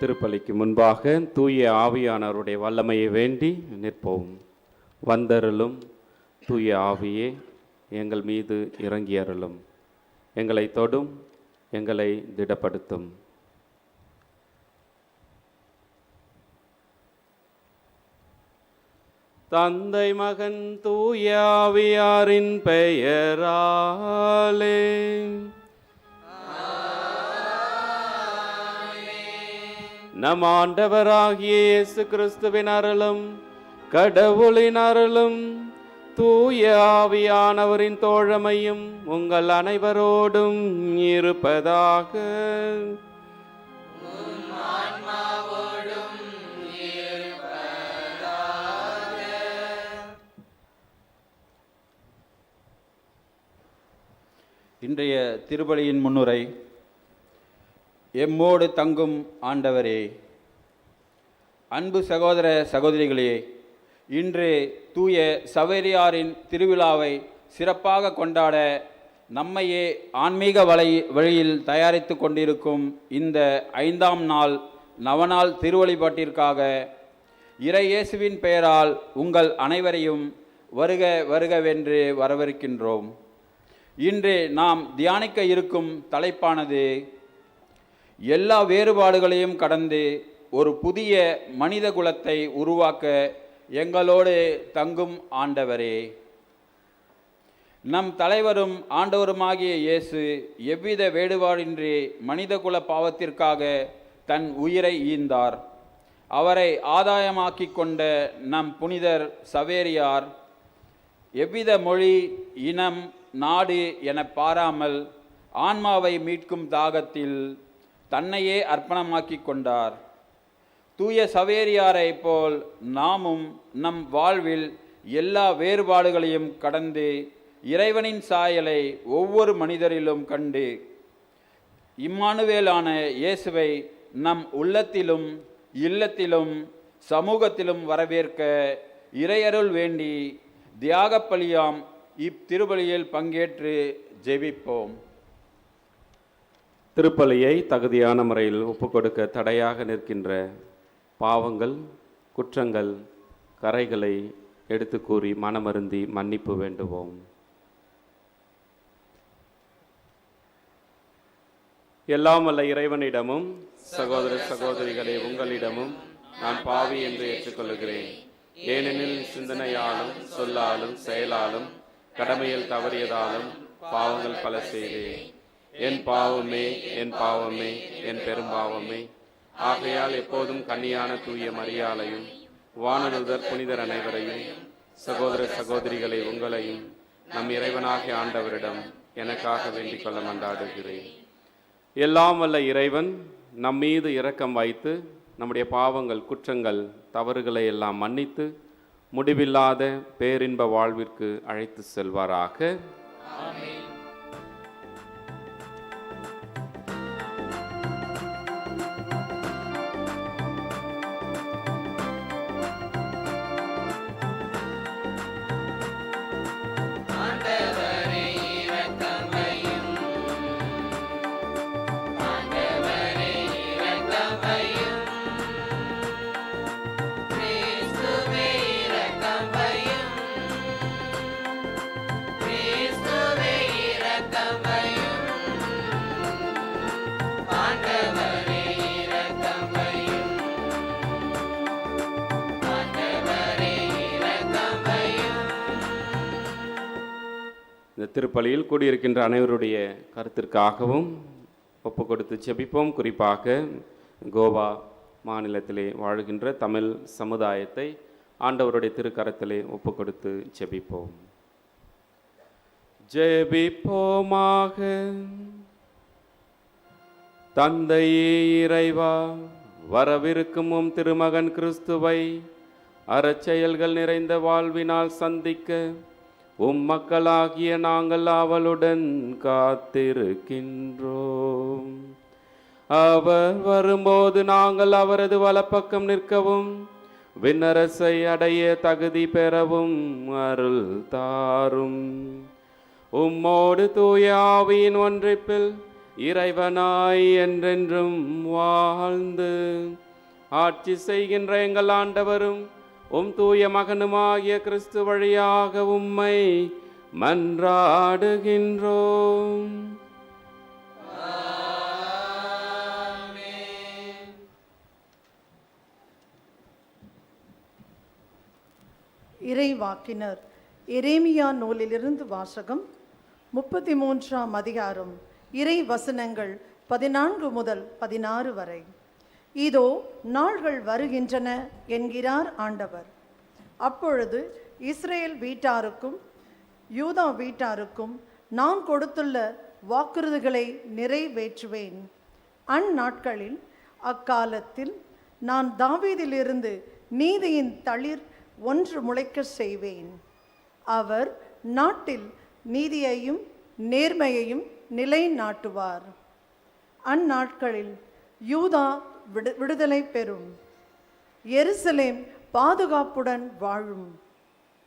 திருப்பலிக்கு முன்பாக தூய ஆவியானவருடைய வல்லமையை வேண்டி நிற்போம். வந்தருளும் தூய ஆவியே, எங்கள் மீது இறங்கி அருளும். எங்களை தொடும், எங்களை திடப்படுத்தும். தந்தை மகன் தூய ஆவியாரின் பெயராலே நம் ஆண்டவராகிய இயேசு கிறிஸ்துவின் அருளும் கடவுளின் அருளும் தூய ஆவியானவரின் தோழமையும் உங்கள் அனைவரோடும் இருப்பதாக. இன்றைய திருப்பலியின் முன்னுரை. எம்மோடு தங்கும் ஆண்டவரே. அன்பு சகோதர சகோதரிகளே, இன்று தூய சவேரியாரின் திருவிழாவை சிறப்பாக கொண்டாட நம்மையே ஆன்மீக வழியில் தயாரித்து கொண்டிருக்கும் இந்த 5ஆம் நாள் நவநாள் திருவழிபாட்டிற்காக இறை இயேசுவின் பெயரால் உங்கள் அனைவரையும் வருக வருகவென்று வரவேற்கின்றோம். இன்று நாம் தியானிக்க இருக்கும் தலைப்பானது எல்லா வேறுபாடுகளையும் கடந்து ஒரு புதிய மனித குலத்தை உருவாக்க எங்களோடு தங்கும் ஆண்டவரே. நம் தலைவரும் ஆண்டவருமாகிய இயேசு எவ்வித வேறுபாடின்றி மனிதகுல பாவத்திற்காக தன் உயிரை ஈந்தார். அவரை ஆதாயமாக்கி கொண்ட நம் புனிதர் சவேரியார் எவ்வித மொழி, இனம், நாடு என பாராமல் ஆன்மாவை மீட்கும் தாகத்தில் தன்னையே அர்ப்பணமாக்கி கொண்டார். தூய சவேரியாரை போல் நாமும் நம் வாழ்வில் எல்லா வேறுபாடுகளையும் கடந்து இறைவனின் சாயலை ஒவ்வொரு மனிதரிலும் கண்டு இம்மானுவேலான இயேசுவை நம் உள்ளத்திலும் இல்லத்திலும் சமூகத்திலும் வரவேற்க இறையருள் வேண்டி தியாகப்பலியாம் இத்திருப்பலியில் பங்கேற்று ஜெபிப்போம். திருப்பலியை தகுதியான முறையில் ஒப்புக்கொடுக்க தடையாக நிற்கின்ற பாவங்கள், குற்றங்கள், கரைகளை எடுத்து கூறி மனமருந்தி மன்னிப்பு வேண்டுவோம். எல்லாம் வல்ல இறைவனிடமும் சகோதர சகோதரிகளே உங்களிடமும் நான் பாவி என்று ஏற்றுக்கொள்கிறேன். ஏனெனில் சிந்தனையாலும் சொல்லாலும் செயலாலும் கடமையில் தவறியதாலும் பாவங்கள் பல செய்தேன். என் பாவமே, என் பாவமே, என் பெரும்பாவமே. ஆகையால் எப்போதும் கன்னியான தூய மரியாளையும் வானதூதர் புனிதர் அனைவரையும் சகோதர சகோதரிகளை உங்களையும் நம் இறைவனாகிய ஆண்டவரிடம் எனக்காக வேண்டிக் கொள்ள மன்றாடுகிறேன். எல்லாம் வல்ல இறைவன் நம் மீது இரக்கம் வைத்து நம்முடைய பாவங்கள், குற்றங்கள், தவறுகளை எல்லாம் மன்னித்து முடிவில்லாத பேரின்ப வாழ்விற்கு அழைத்து செல்வாராக. ஆமென். இந்த திருப்பலியில் கூடியிருக்கின்ற அனைவருடைய கருத்திற்காகவும் ஒப்பு கொடுத்து செபிப்போம். குறிப்பாக கோவா மாநிலத்திலே வாழுகின்ற தமிழ் சமுதாயத்தை ஆண்டவருடைய திருக்கரத்திலே ஒப்பு கொடுத்து செபிப்போம். ஜெபிப்போமாக. தந்தையே இறைவா, வரவிருக்கும் உம் திருமகன் கிறிஸ்துவை அறச்செயல்கள் நிறைந்த வாழ்வினால் சந்திக்க உம் மக்களாகிய நாங்கள் ஆவலுடன் காத்திருக்கின்றோம். அவர் வரும்போது நாங்கள் அவரது வலப்பக்கம் நிற்கவும் விண்ணரசை அடைய தகுதி பெறவும் அருள் தாரும். உம்மோடு தூய ஆவியின் ஒன்றிப்பில் இறைவனாய் என்றென்றும் வாழ்ந்து ஆட்சி செய்கின்ற எங்கள் ஆண்டவரும் உம் தூய மகனுமாகிய கிறிஸ்து வழியாக உம்மை மன்றாடுகின்றோம். இறைவாக்கினர் எரேமியா நூலிலிருந்து வாசகம். 33ஆம் அதிகாரம், இறை வசனங்கள் 14 முதல் 16 வரை. இதோ நாள்கள் வருகின்றன என்கிறார் ஆண்டவர். அப்பொழுது இஸ்ரேல் வீட்டாருக்கும் யூதா வீட்டாருக்கும் நான் கொடுத்துள்ள வாக்குறுதிகளை நிறைவேற்றுவேன். அந்நாட்களில் அக்காலத்தில் நான் தாவீதிலிருந்து நீதியின் தளிர் ஒன்று முளைக்க செய்வேன். அவர் நாட்டில் நீதியையும் நேர்மையையும் நிலைநாட்டுவார். அந்நாட்களில் யூதா விடுதலை பெறும், எருசலேம் பாதுகாப்புடன் வாழும்.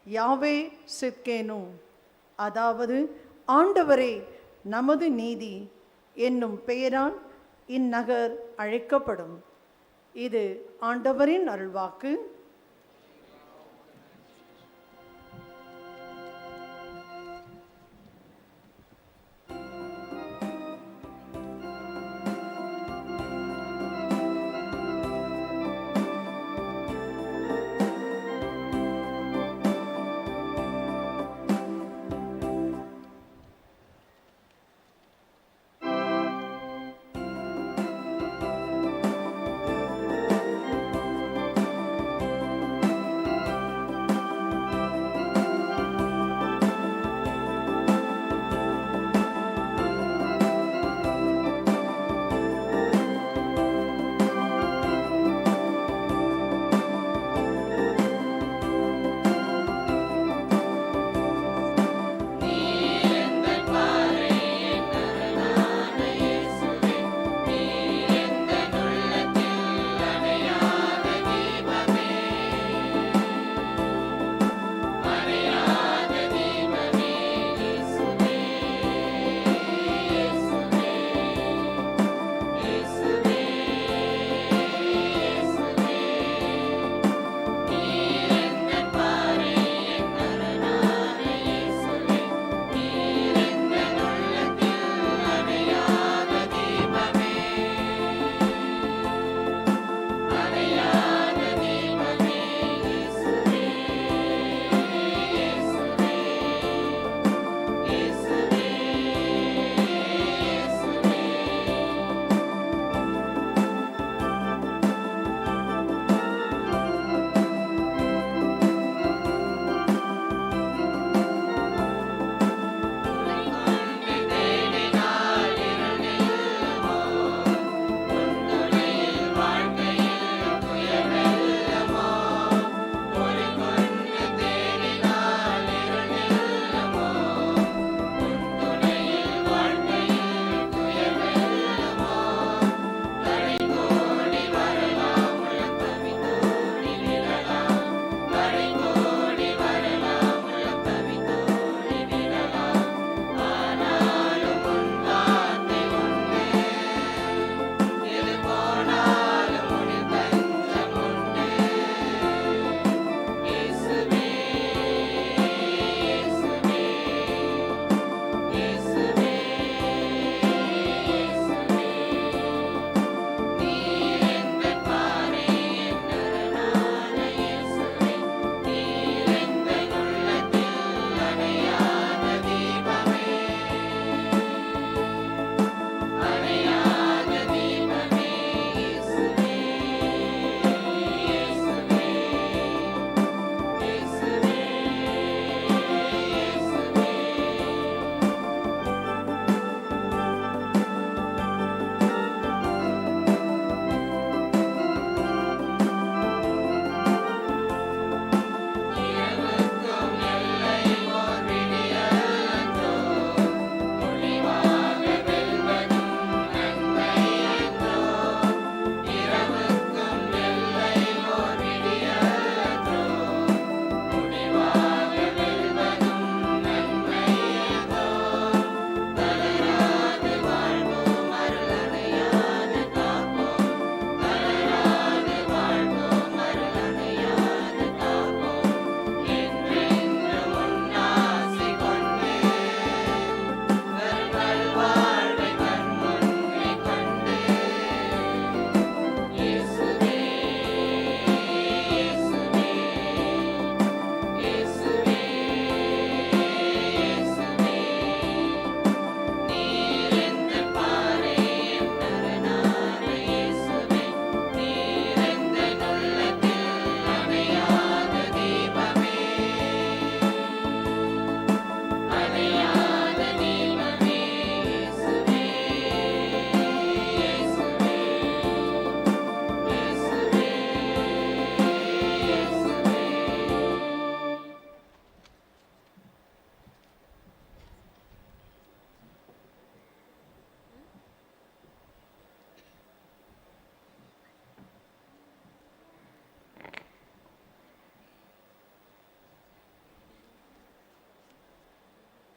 யாவே சித்கேனு, அதாவது ஆண்டவரே நமது நீதி என்னும் பெயரால் இந்நகர் அழைக்கப்படும். இது ஆண்டவரின் அருள்வாக்கு.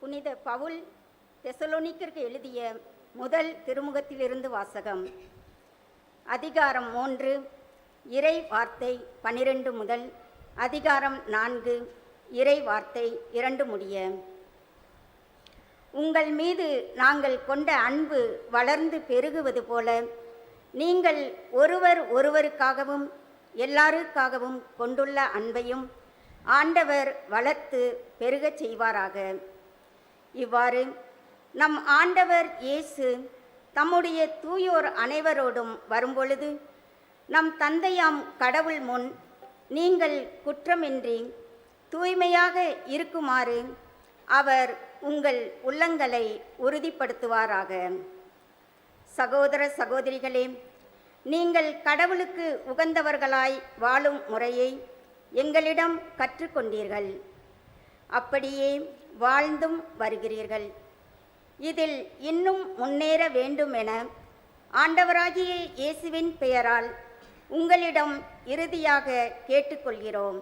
புனித பவுல் தெசலோனிக்கருக்கு எழுதிய முதல் திருமுகத்திலிருந்து வாசகம். அதிகாரம் 3 இறை வார்த்தை 12 முதல் அதிகாரம் 4 இறை வார்த்தை 2 முடிய. உங்கள் மீது நாங்கள் கொண்ட அன்பு வளர்ந்து பெருகுவது போல நீங்கள் ஒருவர் ஒருவருக்காகவும் எல்லாருக்காகவும் கொண்டுள்ள அன்பையும் ஆண்டவர் வளர்த்து பெருகச் செய்வாராக. இவ்வாறு நம் ஆண்டவர் இயேசு தம்முடைய தூயோர் அனைவரோடும் வரும்பொழுது நம் தந்தையாம் கடவுள் முன் நீங்கள் குற்றமின்றி தூய்மையாக இருக்குமாறு அவர் உங்கள் உள்ளங்களை உறுதிப்படுத்துவாராக. சகோதர சகோதரிகளே, நீங்கள் கடவுளுக்கு உகந்தவர்களாய் வாழும் முறையை எங்களிடம் கற்றுக்கொண்டீர்கள். அப்படியே வாழ்ந்தும் வருகிறீர்கள். இதில் இன்னும் முன்னேற வேண்டுமென ஆண்டவராகிய இயேசுவின் பெயரால் உங்களிடம் இறுதியாக கேட்டுக்கொள்கிறோம்.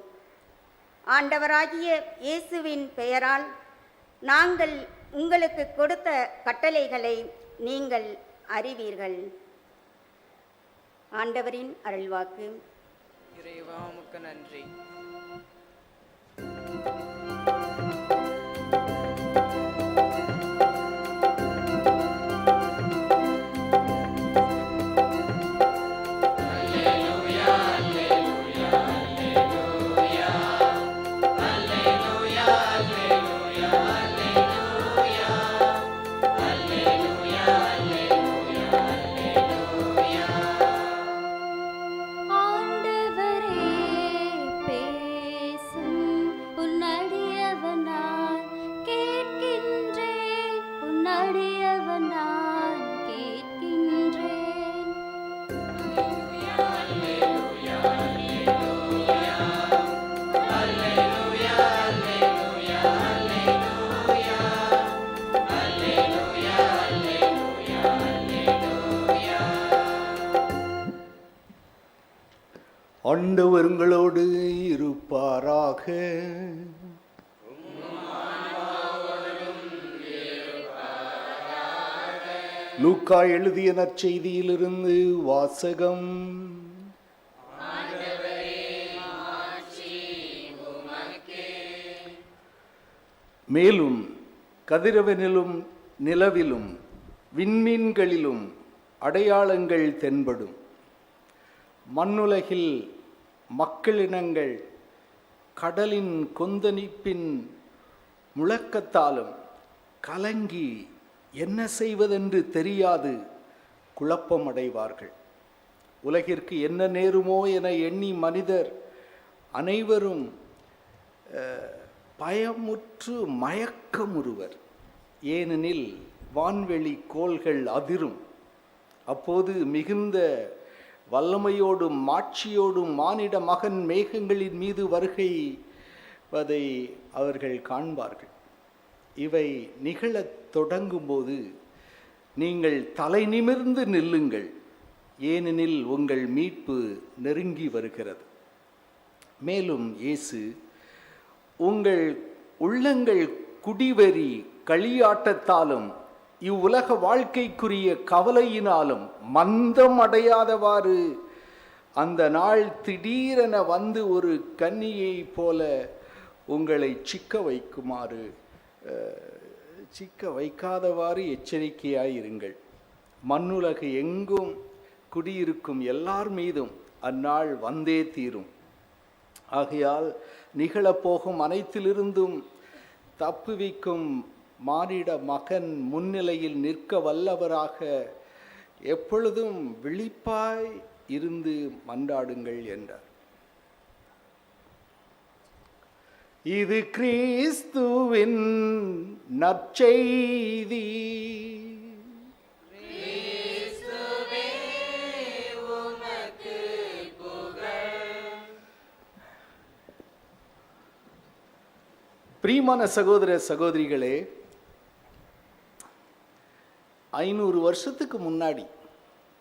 ஆண்டவராகிய இயேசுவின் பெயரால் நாங்கள் உங்களுக்கு கொடுத்த கட்டளைகளை நீங்கள் அறிவீர்கள். ஆண்டவரின் அருள்வாக்கு. இறைவா உமக்கு நன்றி. ஆண்டவர் உங்களோடு இருப்பாராக. லூக்கா எழுதிய நற்செய்தியிலிருந்து வாசகம். மேலும் கதிரவனிலும் நிலவிலும் விண்மீன்களிலும் அடையாளங்கள் தென்படும். மண்ணுலகில் மக்களினங்கள் கடலின் கொந்தளிப்பின் முழக்கத்தாலும் கலங்கி என்ன செய்வதென்று தெரியாது குழப்பமடைவார்கள். உலகிற்கு என்ன நேருமோ என எண்ணி மனிதர் அனைவரும் பயமுற்று மயக்கமுறுவர். ஏனெனில் வான்வெளி கோள்கள் அதிரும். அப்போது மிகுந்த வல்லமையோடும் மாட்சியோடும் மானிட மகன் மேகங்களின் மீது வருகைவதை அவர்கள் காண்பார்கள். இவை நிகழத் தொடங்கும்போது நீங்கள் தலை நிமிர்ந்து நில்லுங்கள், ஏனெனில் உங்கள் மீட்பு நெருங்கி வருகிறது. மேலும் இயேசு, உங்கள் உள்ளங்கள் குடிவெறி களியாட்டத்தாலும் இவ்வுலக வாழ்க்கைக்குரிய கவலையினாலும் மந்தம் அடையாதவாறு அந்த நாள் திடீரென வந்து ஒரு கன்னியை போல உங்களை சிக்க வைக்காதவாறு எச்சரிக்கையாயிருங்கள். மண்ணுலகு எங்கும் குடியிருக்கும் எல்லார் மீதும் அந்நாள் வந்தே தீரும். ஆகையால் நிகழப்போகும் அனைத்திலிருந்தும் தப்புவிக்கும் மானிட மகன் முன்னிலையில் நிற்க வல்லவராக எப்பொழுதும் விழிப்பாய் இருந்து மன்றாடுங்கள் என்றார். இது கிறிஸ்துவின் நற்செய்தி. பிரியமான சகோதர சகோதரிகளே, 500 வருஷத்துக்கு முன்னாடி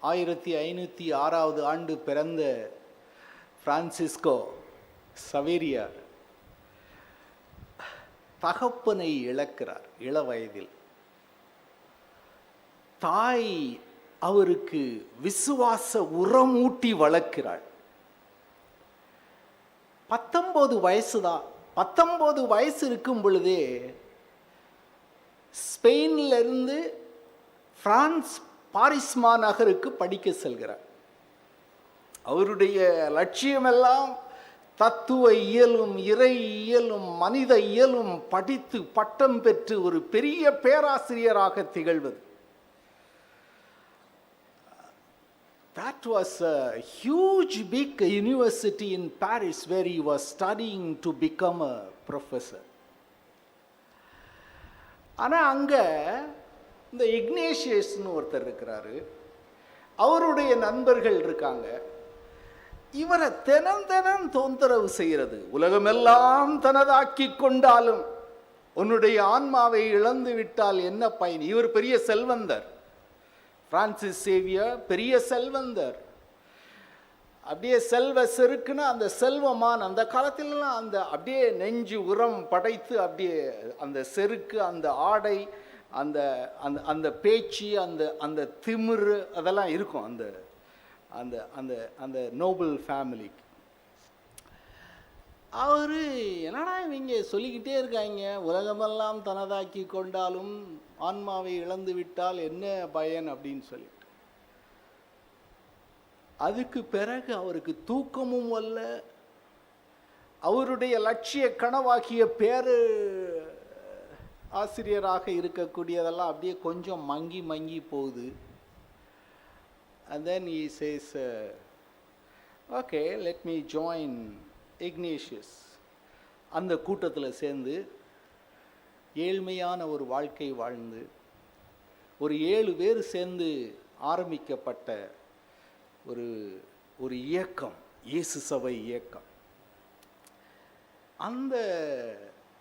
1506 ஆண்டு பிறந்த பிரான்சிஸ்கோ சவேரியார் தகப்பனை இழக்கிறார் இள வயதில். தாய் அவருக்கு விசுவாச உரமூட்டி வளர்க்கிறாள். 19 வயசுதான். 19 வயசு இருக்கும் பொழுதே ஸ்பெயின்ல இருந்து பிரான்ஸ் பாரிஸ் மாநகருக்கு படிக்க செல்கிறார். அவருடைய லட்சியமெல்லாம் தத்துவ இயலும், இறை இயலும், மனித இயலும் படித்து பட்டம் பெற்று ஒரு பெரிய பேராசிரியராக திகழ்வது. That was a huge big university in Paris where he was studying to become a professor. ஆனால் அங்கே இந்த இக்னேஷியஸ்னு ஒருத்தர் இருக்கிறாரு, அவருடைய நண்பர்கள் இருக்காங்க. இவரை தினம் தினம் தொந்தரவு செய்கிறது. உலகமெல்லாம் தனதாக்கி கொண்டாலும் உன்னுடைய ஆன்மாவை இழந்து விட்டால் என்ன பயன்? இவர் பெரிய செல்வந்தர், பிரான்சிஸ் சேவியர் பெரிய செல்வந்தர். அப்படியே செல்வ செருக்குன்னு அந்த செல்வமான் அந்த காலத்திலலாம் அந்த அப்படியே நெஞ்சு உரம் படைத்து அப்படியே அந்த செருக்கு, அந்த ஆடை, அந்த அந்த அந்த பேச்சு, அந்த அந்த திமிரு அதெல்லாம் இருக்கும் அந்த அந்த அந்த அந்த நோபல் ஃபேமிலிக்கு. அவர் என்னடா இவங்க சொல்லிக்கிட்டே இருக்காங்க, உலகமெல்லாம் தனதாக்கி கொண்டாலும் ஆன்மாவை இழந்து விட்டால் என்ன பயன் அப்படின்னு சொல்லிட்டு. அதுக்கு பிறகு அவருக்கு தூக்கமும் அல்ல, அவருடைய லட்சிய கனவாகிய பேரு ஆசிரியராக இருக்கக்கூடியதெல்லாம் அப்படியே கொஞ்சம் மங்கி மங்கி போகுது. And then he says, okay, let me join Ignatius. அந்த கூட்டத்தில் சேர்ந்து ஏழ்மையான ஒரு வாழ்க்கை வாழ்ந்து ஒரு 7 பேர் சேர்ந்து ஆரம்பிக்கப்பட்ட ஒரு இயக்கம், இயேசு சபை இயக்கம். அந்த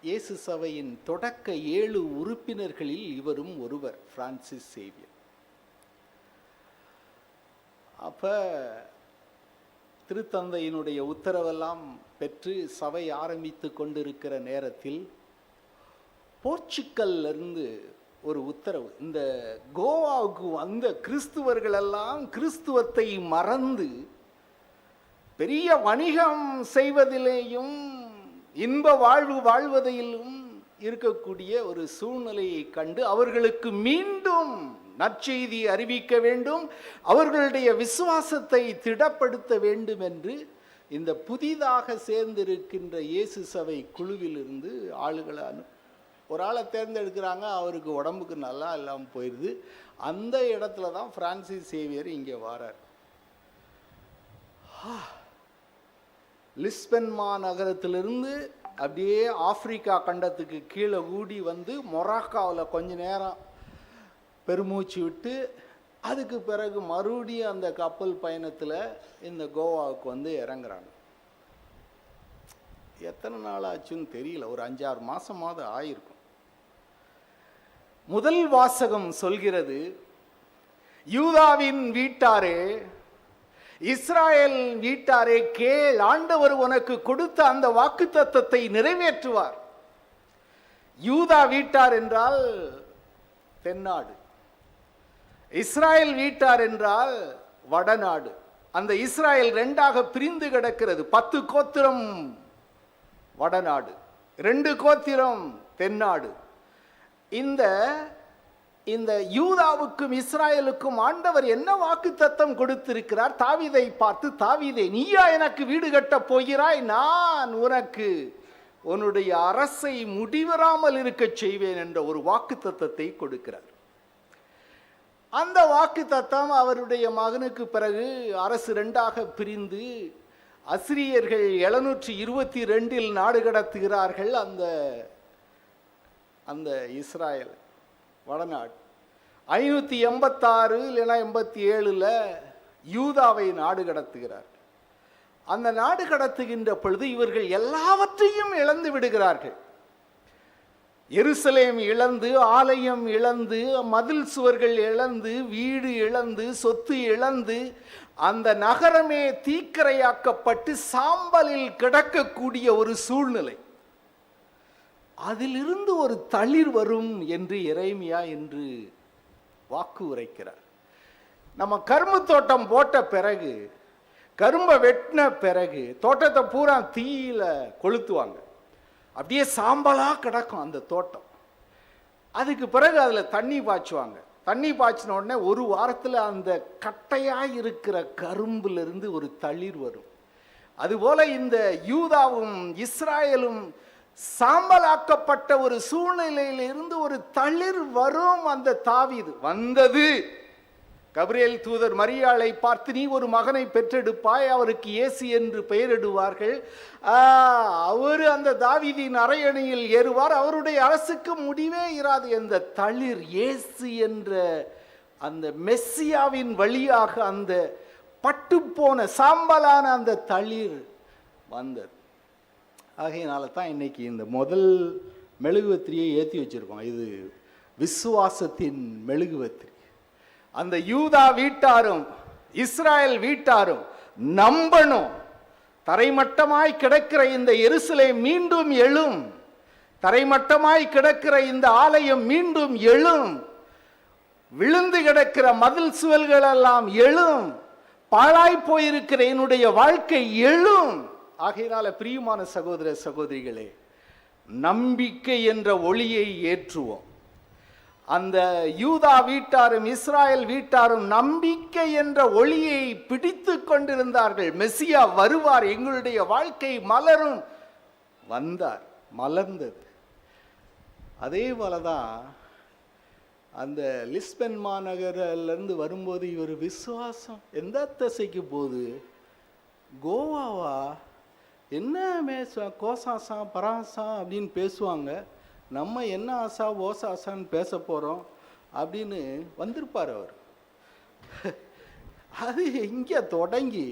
இயேசு சபையின் தொடக்க 7 உறுப்பினர்களில் இவரும் ஒருவர், பிரான்சிஸ் சேவியர். அப்போ திருத்தந்தையினுடைய உத்தரவெல்லாம் பெற்று சபை ஆரம்பித்து கொண்டிருக்கிற நேரத்தில் போர்ச்சுக்கல்லிருந்து ஒரு உத்தரவு. இந்த கோவாவுக்கு வந்த கிறிஸ்துவர்களெல்லாம் கிறிஸ்துவத்தை மறந்து பெரிய வணிகம் செய்வதிலேயும் இன்ப வாழ்வு வாழ்வதிலும் இருக்கக்கூடிய ஒரு சூழ்நிலையை கண்டு அவர்களுக்கு மீண்டும் நற்செய்தி அறிவிக்க வேண்டும், அவர்களுடைய விசுவாசத்தை திடப்படுத்த வேண்டும் என்று இந்த புதிதாக சேர்ந்திருக்கின்ற இயேசு சபை குழுவிலிருந்து ஆளுகளை ஒரு ஆளை தேர்ந்தெடுக்கிறாங்க. அவருக்கு உடம்புக்கு நல்லா இல்லாமல் போயிடுது. அந்த இடத்துல தான் பிரான்சிஸ் சேவியர் இங்கே வரார். லிஸ்பன் மாநகரத்திலிருந்து அப்படியே ஆப்பிரிக்கா கண்டத்துக்கு கீழே ஊடி வந்து மொராக்காவில் கொஞ்ச நேரம் பெருமூச்சு விட்டு அதுக்கு பிறகு மறுபடியும் அந்த கப்பல் பயணத்தில் இந்த கோவாவுக்கு வந்து இறங்குறாங்க. எத்தனை நாள் ஆச்சுன்னு தெரியல, ஒரு 5-6 மாதமாவது ஆயிருக்கும். முதல் வாசகம் சொல்கிறது, யூதாவின் வீட்டாரே, இஸ்ராயேல் வீட்டாரே கேள், ஆண்டவர் உனக்கு கொடுத்த அந்த வாக்குத்தத்தத்தை நிறைவேற்றுவார். யூதா வீட்டார் என்றால் தென்னாடு, இஸ்ராயேல் வீட்டார் என்றால் வடநாடு. அந்த இஸ்ராயேல் 2ஆக பிரிந்து கிடக்கிறது. 10 கோத்திரம் வடநாடு, 2 கோத்திரம் தென்னாடு. இந்த யூதாவுக்கும் இஸ்ராயலுக்கும் ஆண்டவர் என்ன வாக்குத்தத்தம் கொடுத்திருக்கிறார்? தாவீதை பார்த்து, தாவீதே நீயா எனக்கு வீடு கட்டப் போகிறாய்? நான் உனக்கு உன்னுடைய அரசை முடிவராமல் இருக்க செய்வேன் என்ற ஒரு வாக்குத்தத்தத்தை கொடுக்கிறார். அந்த வாக்குத்தத்தம் அவருடைய மகனுக்கு பிறகு அரசு 2ஆக பிரிந்து அசிரியர்கள் 722 நாடு கடத்துகிறார்கள். அந்த இஸ்ராயல் வடநாடு 586 இல்லைன்னா 87 யூதாவை நாடு கடத்துகிறார். அந்த நாடு கடத்துகின்ற பொழுது இவர்கள் எல்லாவற்றையும் இழந்து விடுகிறார்கள். எருசலேம் இழந்து, ஆலயம் இழந்து, மதில் சுவர்கள் இழந்து, வீடு இழந்து, சொத்து இழந்து, அந்த நகரமே தீக்கிரையாக்கப்பட்டு சாம்பலில் கிடக்கக்கூடிய ஒரு சூழ்நிலை. அதிலிருந்து ஒரு தளிர் வரும் என்று எரேமியா என்று வாக்கு உரைக்கிறார். நம்ம கரும்பு தோட்டம் போட்ட பிறகு, கரும்பை வெட்டின பிறகு தோட்டத்தை பூரா தீயில கொளுத்துவாங்க. அப்படியே சாம்பலா கிடக்கும் அந்த தோட்டம். அதுக்கு பிறகு அதில் தண்ணி பாய்ச்சுவாங்க. தண்ணி பாய்ச்சின உடனே ஒரு வாரத்தில் அந்த கட்டையாக இருக்கிற கரும்பிலிருந்து ஒரு தளிர் வரும். அதுபோல இந்த யூதாவும் இஸ்ராயலும் சாம்பலாக்கப்பட்ட ஒரு சூழ்நிலையிலிருந்து ஒரு தளிர் வரும். அந்த தாவீது வந்தது. கபிரியேல் தூதர் மரியாளை பார்த்து, நீ ஒரு மகனை பெற்றெடுப்பாய், அவருக்கு இயேசு என்று பெயரிடுவார்கள். அவர் அந்த தாவீதின் அரையணையில் ஏறுவார், அவருடைய அரசுக்கு முடிவே இராது. அந்த தளிர் இயேசு என்ற அந்த மெஸ்ஸியாவின் வழியாக அந்த பட்டுப்போன சாம்பலான அந்த தளிர் வந்தது. ஆகையினால தான் இன்னைக்கு இந்த முதல் மெழுகுவத்திரியை ஏற்றி வச்சிருக்கோம். இது விசுவாசத்தின் மெழுகுவத்திரி. அந்த யூதா வீட்டாரும் இஸ்ராயல் வீட்டாரும் நம்பணும், தரைமட்டமாய் கிடக்கிற இந்த எருசலேம் மீண்டும் எழும், தரைமட்டமாய் கிடக்கிற இந்த ஆலயம் மீண்டும் எழும், விழுந்து கிடக்கிற மதில் சுவல்கள் எல்லாம் எழும், பாழாய் போயிருக்கிற என்னுடைய வாழ்க்கை எழும். ஆகையினால பிரியமான சகோதர சகோதரிகளே, நம்பிக்கை என்ற ஒளியை ஏற்றுவோம். அந்த யூதா வீட்டாரும் இஸ்ராயல் வீட்டாரும் நம்பிக்கை என்ற ஒளியை பிடித்து கொண்டிருந்தார்கள். மெசியா வருவார், எங்களுடைய வாழ்க்கை மலரும். வந்தார், மலர்ந்தது. அதே போலதான் அந்த லிஸ்பன் மாநகரிலிருந்து வரும்போது இவர் விசுவாசம் எந்த திசைக்கு போகுது? கோவாவா? என்ன கோசாசா பராசா அப்படின்னு பேசுவாங்க. நம்ம என்ன ஆசா ஓசாசான்னு பேச போகிறோம் அப்படின்னு வந்திருப்பார் அவர். அது இங்கே தொடங்கி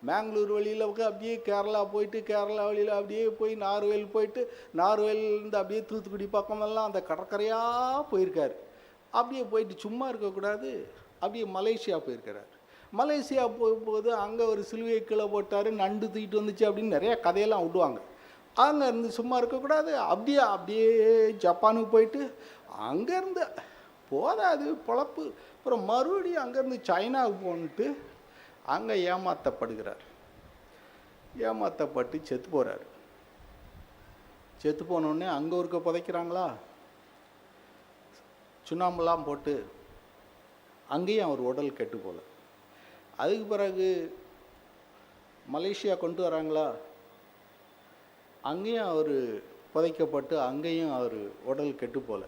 மேங்களூர் வழியில் அப்படியே கேரளா போயிட்டு, கேரளா வழியில் அப்படியே போய் நார்வேல் போயிட்டு, நார்வேலேருந்து அப்படியே தூத்துக்குடி பக்கமெல்லாம் அந்த கடற்கரையாக போயிருக்காரு. அப்படியே போயிட்டு சும்மா இருக்கக்கூடாது, அப்படியே மலேசியா போயிருக்கிறார். மலேசியா போகும்போது அங்கே ஒரு சிலுவை கீழே போட்டார், நண்டு தூக்கிட்டு வந்துச்சு அப்படின்னு நிறையா கதையெல்லாம் விடுவாங்க. அங்கே இருந்து சும்மா இருக்கக்கூடாது, அப்படியே ஜப்பானுக்கு போயிட்டு அங்கேருந்து போதாது பொழப்பு, அப்புறம் மறுபடியும் அங்கேருந்து சைனாவுக்கு போன்ட்டு அங்கே ஏமாற்றப்படுகிறார். ஏமாற்றப்பட்டு செத்து போகிறார். செத்து போனோடனே அங்கே ஒருக்க புதைக்கிறாங்களா, சுண்ணாம்பெல்லாம் போட்டு அங்கேயும் அவர் உடல் கெட்டு போல. அதுக்கு பிறகு மலேசியா கொண்டு வராங்களா, அங்கேயும் அவர் புதைக்கப்பட்டு அங்கேயும் அவர் உடல் கெட்டு போல.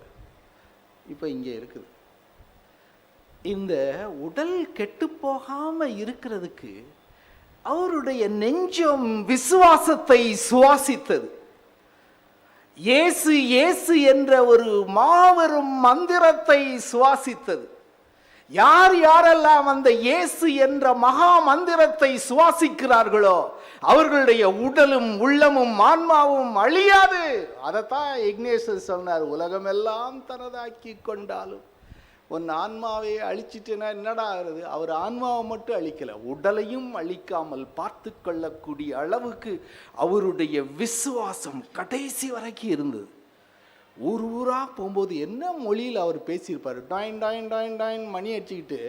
இப்போ இங்கே இருக்குது. இந்த உடல் கெட்டு போகாம இருக்கிறதுக்கு அவருடைய நெஞ்சம் விசுவாசத்தை சுவாசித்தது. இயேசு இயேசு என்ற ஒரு மாபெரும் மந்திரத்தை சுவாசித்தது. யார் யாரெல்லாம் அந்த இயேசு என்ற மகா மந்திரத்தை சுவாசிக்கிறார்களோ அவர்களுடைய உடலும் உள்ளமும் ஆன்மாவும் அழியாது. அதைத்தான் இக்னேசியஸ் சொன்னார், உலகமெல்லாம் தனதாக்கி கொண்டாலும் உன் ஆன்மாவை அழிச்சிட்டுனா என்னடா ஆகுது? அவர் ஆன்மாவை மட்டும் அழிக்கல, உடலையும் அழிக்காமல் பார்த்து கொள்ளக்கூடிய அளவுக்கு அவருடைய விசுவாசம் கடைசி வரைக்கும் இருந்தது. ஊர் ஊராக போகும்போது என்ன மொழியில் அவர் பேசியிருப்பார். டாயின் டாயின் டாயின் டாயின் மணி அடிச்சுக்கிட்டு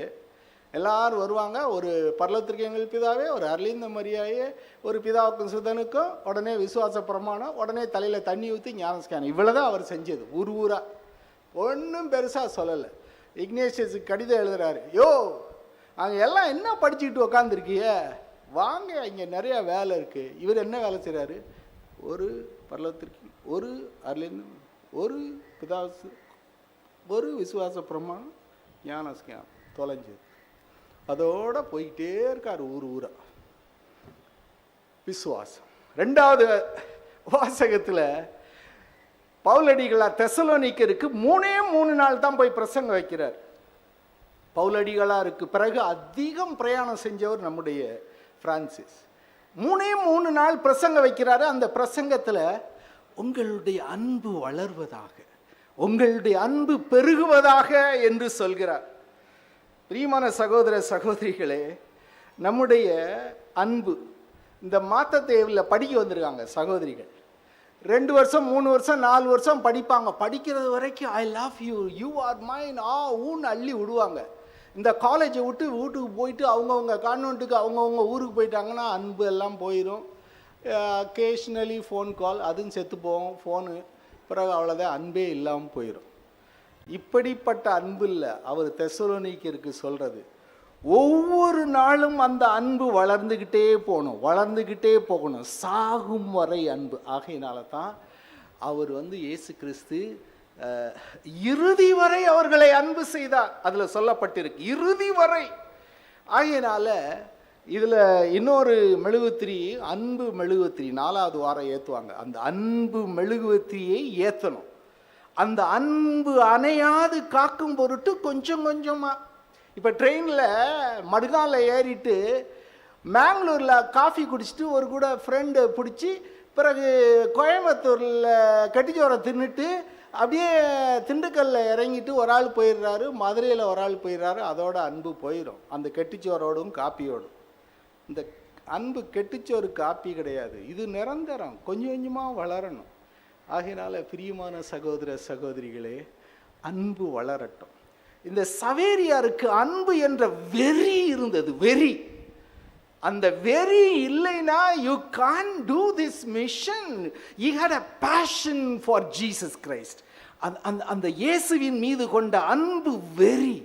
எல்லாரும் வருவாங்க. ஒரு பரலோகத்திற்கு எங்கள் பிதாவே, ஒரு அருளிந்த மரியாயே, ஒரு பிதாவுக்கும் சுதனுக்கும், உடனே விசுவாச பிரமாணம், உடனே தலையில் தண்ணி ஊற்றி ஞானஸ்கானம். இவ்வளோதான் அவர் செஞ்சது. ஊர் ஊராக ஒன்றும் பெருசாக சொல்லலை. இக்னேசியஸுக்கு கடிதம் எழுதுறாரு, யோ அங்கே எல்லாம் என்ன படிச்சுக்கிட்டு உக்காந்துருக்கிய, வாங்க இங்கே நிறையா வேலை இருக்குது. இவர் என்ன வேலை செய்கிறாரு? ஒரு பரலோகத்திற்கு, ஒரு அருளிந்த, ஒரு பிதாசு, ஒரு விசுவாச பிரமாணம், ஞானஸ்கானம், தொலைஞ்சது. அதோட போய்கிட்டே இருக்கார் ஊர் ஊரா. விசுவாசம். ரெண்டாவது வாசகத்தில் பவுலடிகளார் தெசலோனிக்கருக்கு 3 நாள் தான் போய் பிரசங்கம் வைக்கிறார். பவுலடிகளாருக்கு பிறகு அதிகம் பிரயாணம் செஞ்சவர் நம்முடைய பிரான்சிஸ். 3 நாள் பிரசங்கம் வைக்கிறாரு. அந்த பிரசங்கத்தில் உங்களுடைய அன்பு வளர்வதாக, உங்களுடைய அன்பு பெருகுவதாக என்று சொல்கிறார். பிரியமான சகோதர சகோதரிகளே, நம்முடைய அன்பு, இந்த மாத்தத்தேவில் படிக்க வந்திருக்காங்க சகோதரிகள். 2 வருஷம் 3 வருஷம் 4 வருஷம் படிப்பாங்க. படிக்கிறது வரைக்கும் I love you, you are mine, ஊன்னு அள்ளி விடுவாங்க. இந்த காலேஜை விட்டு வீட்டுக்கு போயிட்டு அவங்கவுங்க கான்வென்ட்டுக்கு அவங்கவுங்க ஊருக்கு போயிட்டாங்கன்னா அன்பு எல்லாம் போயிடும். அக்கேஷ்னலி ஃபோன் கால், அதுவும் செத்து போவோம் ஃபோனு, பிறகு அவ்வளோதான், அன்பே இல்லாமல் போயிடும். இப்படிப்பட்ட அன்பு இல்லை அவர் தெசலோனிக்கருக்கு சொல்கிறது. ஒவ்வொரு நாளும் அந்த அன்பு வளர்ந்துக்கிட்டே போகணும், சாகும் வரை அன்பு. ஆகையினால தான் அவர் இயேசு கிறிஸ்து இறுதி வரை அவர்களை அன்பு செய்தார், அதில் சொல்லப்பட்டிருக்கு இறுதி வரை. ஆகையினால இதில் இன்னொரு மெழுகுத்திரி, அன்பு மெழுகுத்திரி 4வது வாரம் ஏற்றுவாங்க. அந்த அன்பு மெழுகுத்திரியை ஏற்றணும். அந்த அன்பு அணையாது காக்கும் பொருட்டு கொஞ்சம் கொஞ்சமாக. இப்போ ட்ரெயினில் மடுகாலில் ஏறிட்டு மேங்களூரில் காஃபி குடிச்சிட்டு ஒரு கூட ஃப்ரெண்டு பிடிச்சி, பிறகு கோயம்புத்தூரில் கட்டிச்சோரை தின்னுட்டு அப்படியே திண்டுக்கல்ல இறங்கிட்டு ஒரு ஆள் போயிடுறாரு, மதுரையில் ஒரு ஆள் போயிடுறாரு, அதோட அன்பு போயிடும், அந்த கெட்டிச்சோரோடும் காப்பியோடும். இந்த அன்பு கெட்டிச்சோறு காப்பி கிடையாது, இது நிரந்தரம், கொஞ்சம் கொஞ்சமாக வளரணும். ஆகையினால பிரியமான சகோதர சகோதரிகளே, அன்பு வளரட்டும். இந்த சவேரியாருக்கு அன்பு என்ற வெறி இருந்தது, வெறி. அந்த வெறி இல்லைனா you can do this mission. You had a passion for Jesus Christ. அந்த இயேசுவின் மீது கொண்ட அன்பு வெறி.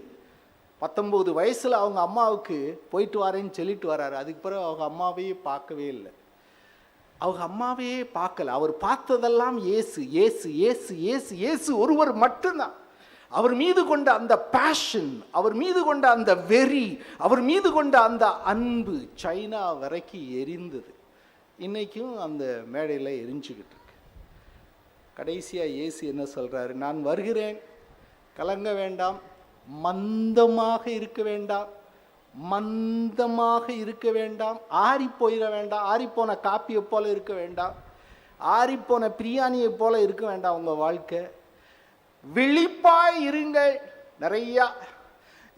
19 வயசுல அவங்க அம்மாவுக்கு போயிட்டு வரேன்னு சொல்லிட்டு வராரு. அதுக்கு பிறகு அவங்க அம்மாவையே பார்க்கவே இல்லை, அவங்க அம்மாவையே பார்க்கல. அவர் பார்த்ததெல்லாம் இயேசு, இயேசு, இயேசு, இயேசு, இயேசு ஒருவர் மட்டும்தான். அவர் மீது கொண்ட அந்த பேஷன், அவர் மீது கொண்ட அந்த வெறி, அவர் மீது கொண்ட அந்த அன்பு சைனா வரைக்கும் எரிந்தது. இன்னைக்கும் அந்த மேடையில் எரிஞ்சுக்கிட்டு இருக்கு. கடைசியாக இயேசு என்ன சொல்கிறாரு? நான் வருகிறேன், கலங்க வேண்டாம், மந்தமாக இருக்க வேண்டாம், மந்தமாக இருக்க வேண்டாம், ஆறி போயிட வேண்டாம், ஆறிப்போன காப்பியை போல இருக்க வேண்டாம், ஆறிப்போன பிரியாணியை போல இருக்க வேண்டாம். உங்கள் வாழ்க்கை விழிப்பாய் இருங்கள். நிறையா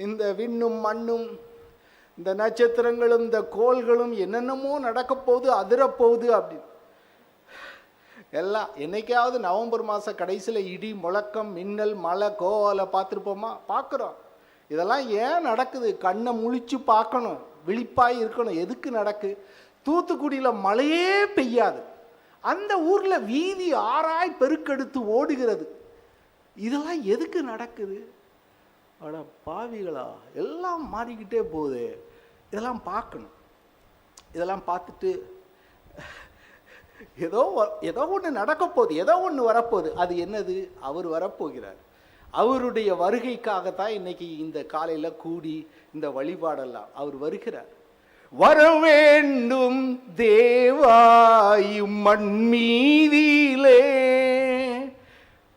இந்த விண்ணும் மண்ணும், இந்த நட்சத்திரங்களும் இந்த கோள்களும் என்னென்னமோ நடக்க போகுது, அதிரப்போகுது அப்படின்னு எல்லாம். என்னைக்காவது நவம்பர் மாதம் கடைசியில் இடி முழக்கம், மின்னல், மழை, கோவாலை பார்த்துருப்போமா? பார்க்குறோம். இதெல்லாம் ஏன் நடக்குது? கண்ணை முழிச்சு பார்க்கணும், விழிப்பாய் இருக்கணும். எதுக்கு நடக்கு? தூத்துக்குடியில் மழையே பெய்யாது, அந்த ஊரில் வீதி ஆறாய் பெருக்கெடுத்து ஓடுகிறது. இதெல்லாம் எதுக்கு நடக்குது? அட பாவிகளா, எல்லாம் மாறிக்கிட்டே போகுது. இதெல்லாம் பார்க்கணும். இதெல்லாம் பார்த்துட்டு ஏதோ ஒன்று நடக்க போகுது, ஏதோ ஒன்று வரப்போகுது. அது என்னது? அவர் வரப்போகிறார். அவருடைய வருகைக்காகத்தான் இன்னைக்கு இந்த காலையில் கூடி இந்த வழிபாடெல்லாம். அவர் வருகிறார். வர வேண்டும் தேவாயும் மண்மீதியிலே.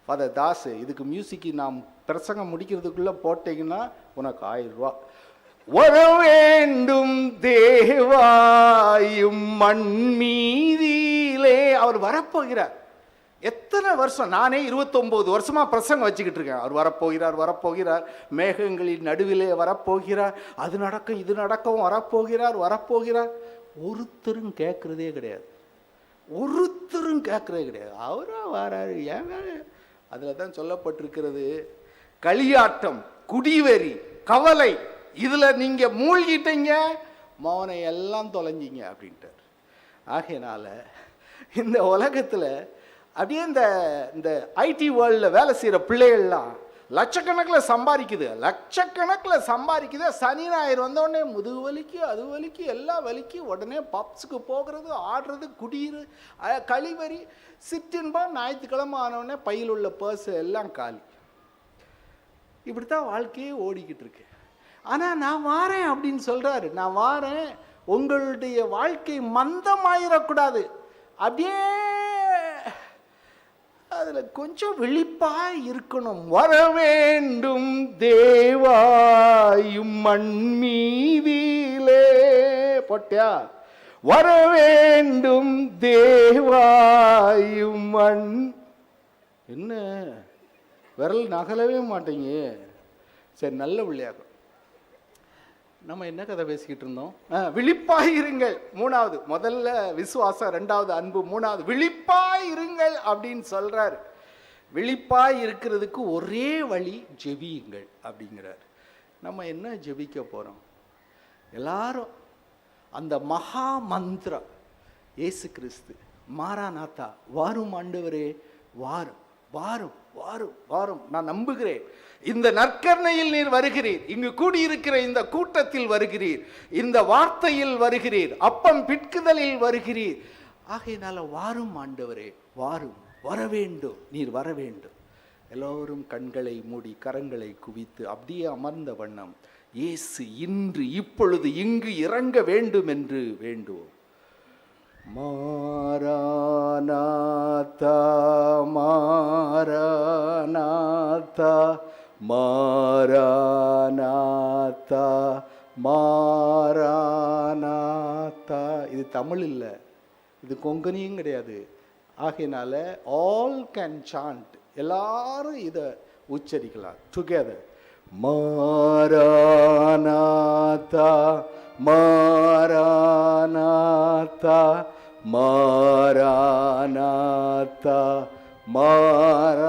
ஃபாதர் தாஸ், இதுக்கு மியூசிக்கு நாம் பிரசங்கம் முடிக்கிறதுக்குள்ளே போட்டீங்கன்னா உனக்கு 1000 ரூபா. வர வேண்டும் தேவாயும் மண்மீதியிலே. அவர் வரப்போகிறார். எத்தனை வருஷம்? நானே 29 வருஷமா பிரசங்கம் வச்சுக்கிட்டு இருக்கேன். அவர் வரப்போகிறார், வரப்போகிறார், மேகங்களின் நடுவிலே வரப்போகிறார், அது நடக்கும் இது நடக்கும், வரப்போகிறார், வரப்போகிறார். ஒருத்தரும் கேட்கறதே கிடையாது, ஒருத்தரும் கேட்கறதே கிடையாது. அவரா வராரு, ஏங்க? அதில் தான் சொல்லப்பட்டிருக்கிறது, களியாட்டம், குடிவெறி, கவலை, இதில் நீங்கள் மூழ்கிட்டீங்க, மௌனை எல்லாம் தொலைஞ்சிங்க அப்படின்ட்டார். ஆகையினால இந்த உலகத்தில் அப்படியே இந்த ஐடி வேர்ல்டில் வேலை செய்கிற பிள்ளைகள்லாம் லட்சக்கணக்கில் சம்பாதிக்குது, லட்சக்கணக்கில் சம்பாதிக்குது. சனி ஞாயிறு வந்தோடனே முதுகு வலிக்கு, அது வலிக்கு, எல்லாம் வலிக்கு, உடனே பப்ஸுக்கு போகிறது, ஆடுறது, குடியிரு, கழிவறி, சிற்றின்பா. ஞாயிற்றுக்கிழமை ஆனவுடனே பையில் உள்ள பர்ஸ் எல்லாம் காலி. இப்படித்தான் வாழ்க்கையே ஓடிக்கிட்டு இருக்கு. ஆனால் நான் வாரேன் அப்படின்னு சொல்கிறாரு. நான் வாரேன், உங்களுடைய வாழ்க்கை மந்தமாயிடக்கூடாது, அப்படியே அதில் கொஞ்சம் விழிப்பாய் இருக்கணும். வர வேண்டும் தேவாயும் மண்மீதியிலே. போட்டியா? வர வேண்டும் தேவாயும் மண். என்ன விரல் நகலவே மாட்டேங்க. சரி, நல்ல பிள்ளையாகும். நம்ம என்ன கதை பேசிக்கிட்டு இருந்தோம்? விழிப்பாயிருங்கள் மூணாவது, முதல்ல விசுவாசம், ரெண்டாவது அன்பு, மூணாவது விழிப்பாயிருங்கள் அப்படின்னு சொல்றாரு. விழிப்பாய் இருக்கிறதுக்கு ஒரே வழி ஜெபியுங்கள் அப்படிங்கிறார். நம்ம என்ன ஜெபிக்க போறோம்? எல்லாரும் அந்த மகா மந்திரம், இயேசு கிறிஸ்து மாராநாத்தா, வாரும் ஆண்டவரே வாரும், வாரும், வாரும், வாரும். நான் நம்புகிறேன் இந்த நற்கருணையில் நீர் வருகிறீர், இங்கு கூடியிருக்கிற இந்த கூட்டத்தில் வருகிறீர், இந்த வார்த்தையில் வருகிறீர், அப்பம் பிட்குதலில் வருகிறீர். ஆகையினால வாரும் ஆண்டவரே வாரும், வர வேண்டும், நீர் வர வேண்டும். எல்லோரும் கண்களை மூடி கரங்களை குவித்து அப்படியே அமர்ந்த வண்ணம் இயேசு இன்று இப்பொழுது இங்கு இறங்க வேண்டும் என்று வேண்டுவோம். மாராநாதா, மாராநாதா, மாராநாதா, மாராநாதா. இது தமிழ் இல்லை, இது கொங்கனியும் கிடையாது. ஆகையினால ஆல் கேன் சாண்ட், எல்லாரும் இதை உச்சரிக்கலாம் டுகெதர். மாராநாதா, மாராநாதா, மாராநாதா, மாராநாதா.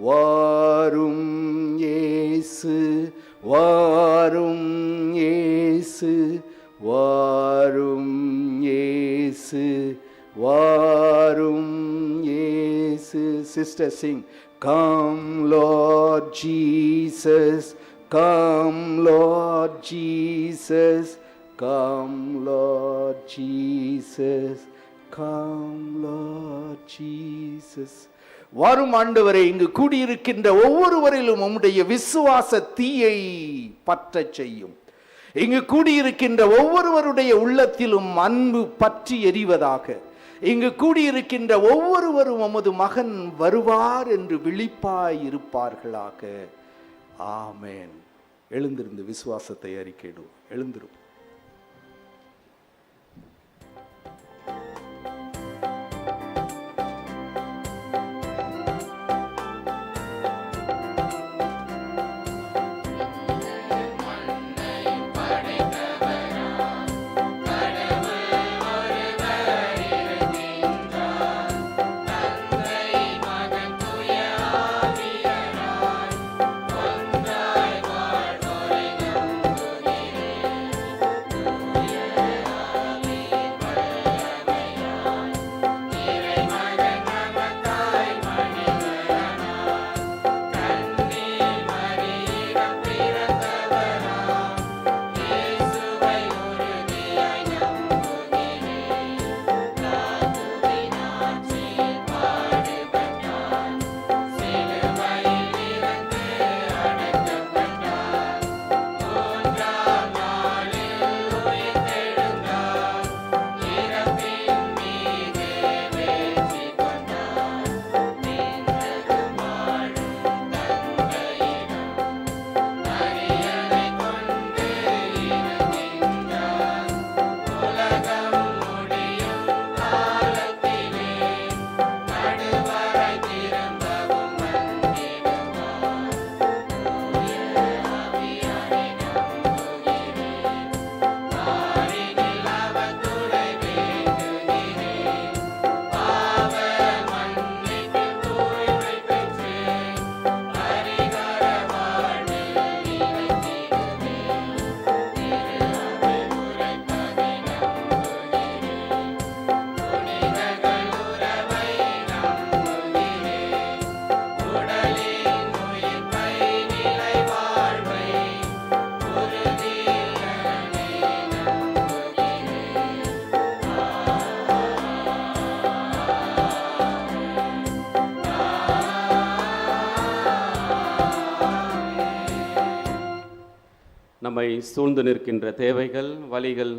வாரும் இயேசு, வாரும் இயேசு, வாரும் இயேசு, வாரும் இயேசு. Sister Singh. Come Lord Jesus, come Lord Jesus, come Lord Jesus, come Lord Jesus. வாரும் ஆண்டவரே, இங்கு கூடியிருக்கின்ற ஒவ்வொருவரிலும் உம்முடைய விசுவாச தீயை பற்றச் செய்யும். இங்கு கூடியிருக்கின்ற ஒவ்வொருவருடைய உள்ளத்திலும் அன்பு பற்றி எரிவதாக. இங்கு கூடியிருக்கின்ற ஒவ்வொருவரும் உமது மகன் வருவார் என்று விழிப்பாய் இருப்பார்களாக. ஆமென். எழுந்திருந்து விசுவாசத்தை அறிக்கையிடுவோம். எழுந்திரும். நம்மை சூழ்ந்து நிற்கின்ற தேவைகள், வலிகள்,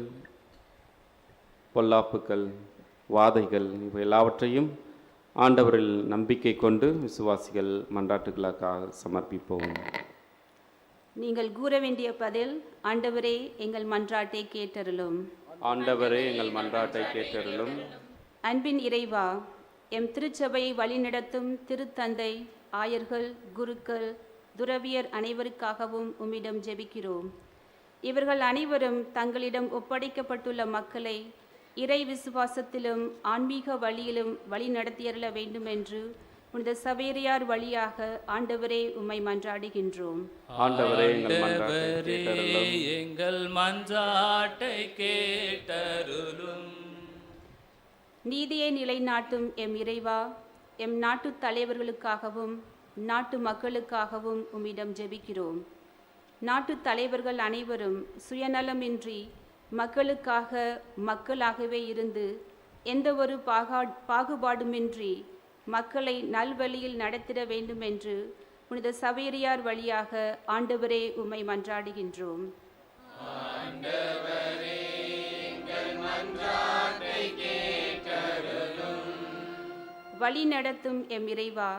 பொல்லாப்புகள், வாதைகள் இவை எல்லாவற்றையும் ஆண்டவரில் நம்பிக்கை கொண்டு விசுவாசிகள் மன்றாட்டுகளுக்காக சமர்ப்பிப்போம். நீங்கள் கூற வேண்டிய பதில்: ஆண்டவரே எங்கள் மன்றாட்டை கேட்டருளும். ஆண்டவரே எங்கள் மன்றாட்டை கேட்டருளும். அன்பின் இறைவா, எம் திருச்சபையை வழிநடத்தும் திருத்தந்தை, ஆயர்கள், குருக்கள், துறவியர் அனைவருக்காகவும் உம்மிடம் ஜெபிக்கிறோம். இவர்கள் அனைவரும் தங்களிடம் ஒப்படைக்கப்பட்டுள்ள மக்களை இறை விசுவாசத்திலும் ஆன்மீக வழியிலும் வழி நடத்தியருள வேண்டும் என்று புனித சவேரியார் வழியாக ஆண்டவரே உம்மை மன்றாடுகின்றோம். ஆண்டவரே எங்கள் மன்றாட்டை கேட்டருளும். நீதியை நிலைநாட்டும் எம் இறைவா, எம் நாட்டு தலைவர்களுக்காகவும் நாட்டு மக்களுக்காகவும் உம்மிடம் ஜெபிக்கிறோம். நாட்டு தலைவர்கள் அனைவரும் சுயநலமின்றி மக்களுக்காக மக்களாகவே இருந்து எந்த ஒரு பாகுபாடுமின்றி மக்களை நல்வழியில் நடத்திட வேண்டும் என்று புனித சவேரியார் வழியாக ஆண்டவரே உம்மை மன்றாடுகின்றோம். வழி நடத்தும் எம் இறைவா,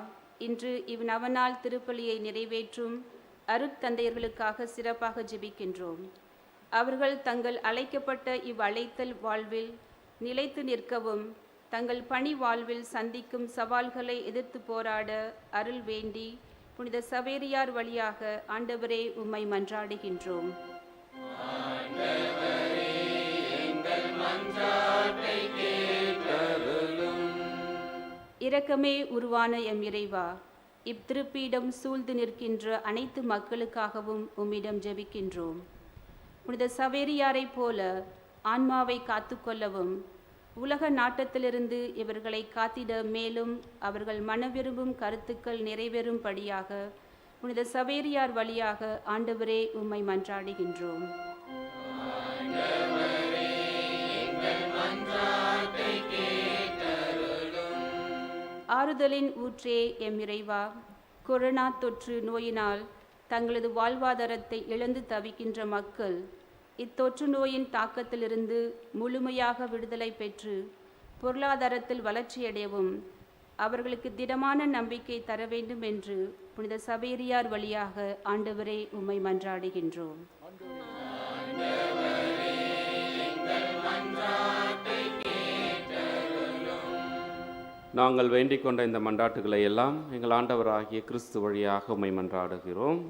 இன்று இவ்நவநாள் திருப்பலியை நிறைவேற்றும் அருட்தந்தையர்களுக்காக சிறப்பாக ஜெபிக்கின்றோம். அவர்கள் தங்கள் அழைக்கப்பட்ட இவ்வழைத்தல் வாழ்வில் நிலைத்து நிற்கவும் தங்கள் பணி வாழ்வில் சந்திக்கும் சவால்களை எதிர்த்து போராட அருள் வேண்டி புனித சவேரியார் வழியாக ஆண்டவரே உம்மை மன்றாடுகின்றோம். இரக்கமே உருவான எம் இறைவா, இத்திருப்பீடம் சூழ்ந்து நிற்கின்ற அனைத்து மக்களுக்காகவும் உம்மிடம் ஜெபிக்கின்றோம். புனித சவேரியாரை போல ஆன்மாவை காத்துக்கொள்ளவும் உலக நாட்டத்திலிருந்து இவர்களை காத்திட மேலும் அவர்கள் மனவிரும்பும் கருத்துக்கள் நிறைவேறும்படியாக புனித சவேரியார் வழியாக ஆண்டவரே உம்மை மன்றாடுகின்றோம். ஆறுதலின் ஊற்றே எம் இறைவா, கொரோனா தொற்று நோயினால் தங்களது வாழ்வாதாரத்தை இழந்து தவிக்கின்ற மக்கள் இத்தொற்று நோயின் தாக்கத்திலிருந்து முழுமையாக விடுதலை பெற்று பொருளாதாரத்தில் வளர்ச்சியடையவும் அவர்களுக்கு திடமான நம்பிக்கை தர வேண்டும் என்று புனித சவேரியார் வழியாக ஆண்டவரே உம்மை மன்றாடுகின்றோம். நாங்கள் வேண்டிக் கொண்ட இந்த மன்றாட்டுகளை எல்லாம் எங்கள் ஆண்டவராகிய கிறிஸ்து வழியாக உம்மை மன்றாடுகிறோம்.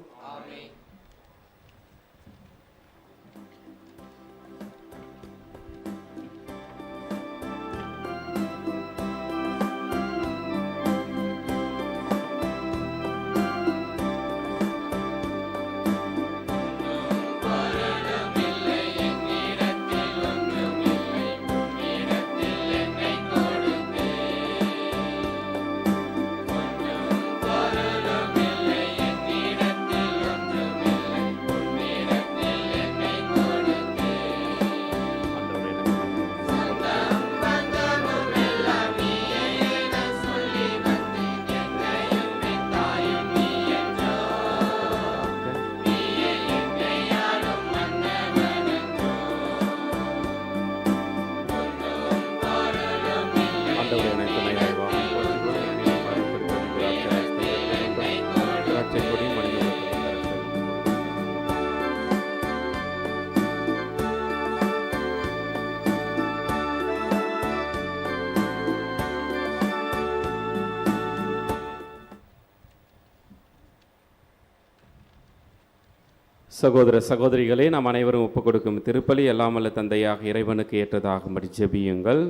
சகோதர சகோதரிகளே, நாம் அனைவரும் ஒப்புக் கொடுக்கும் திருப்பலி எல்லாம் வல்ல தந்தையாக இறைவனுக்கு ஏற்றதாகும்படி ஜெபியுங்கள்.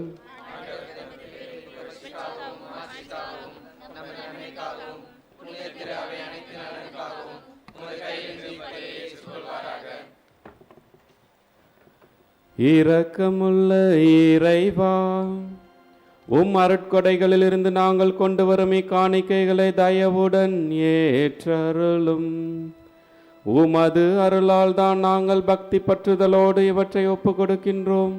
இரக்கமுள்ள இறைவா, உம் அருட்கொடைகளிலிருந்து நாங்கள் கொண்டு வரும் இக்காணிக்கைகளை தயவுடன் ஏற்றருளும். உமது அருளால் தான் நாங்கள் பக்தி பற்றுதலோடு இவற்றை ஒப்பு கொடுக்கின்றோம்.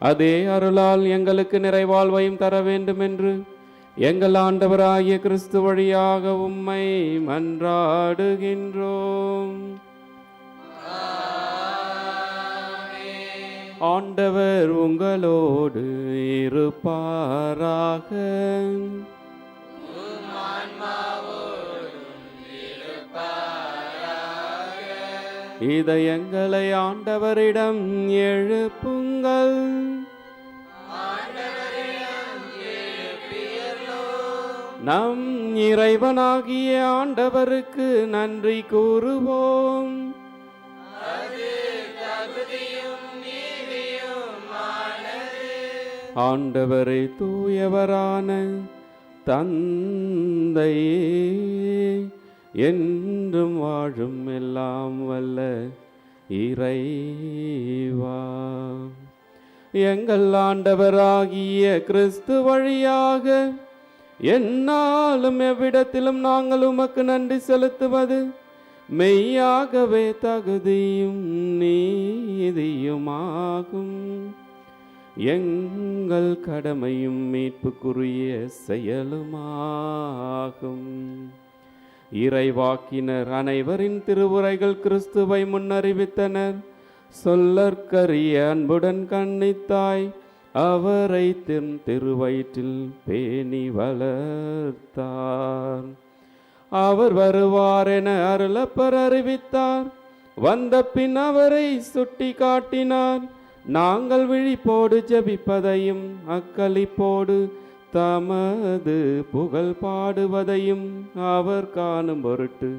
அதே அருளால் எங்களுக்கு நிறைவாழ்வையும் தர வேண்டும் என்று எங்கள் ஆண்டவராகிய கிறிஸ்து வழியாக உம்மை மன்றாடுகின்றோம். ஆண்டவர் உங்களோடு இருப்பாராக. இதயங்களை ஆண்டவரிடம் எழுப்புங்கள். நம் இறைவனாகிய ஆண்டவருக்கு நன்றி கூறுவோம். ஆண்டவரே, தூயவரான தந்தையே, என்றும் வாழும் எல்லாம் வல்ல இறைவா, எங்கள் ஆண்டவராகிய கிறிஸ்து வழியாக எந்நாளும் எவ்விடத்திலும் நாங்கள் உமக்கு நன்றி செலுத்துவது மெய்யாகவே தகுதியும் நீதியுமாகும். எங்கள் கடமையும் மீட்புக்குரிய செயலுமாகும். இறைவாக்கினர் அனைவரின் திருவுரைகள் கிறிஸ்துவை முன்னறிவித்தனர். சொல்லற்கரிய அன்புடன் கண்ணித்தாய் அவரை திருவயிற்றில் பேணி வளர்த்தார். அவர் வருவார் என அருளப்பர் அறிவித்தார். வந்த பின் அவரை சுட்டி காட்டினார். நாங்கள் விழிப்போடு ஜெபிப்பதையும் அக்களிப்போடு தமது புகழ் பாடுவதையும் அவர் காணும் பொருட்டு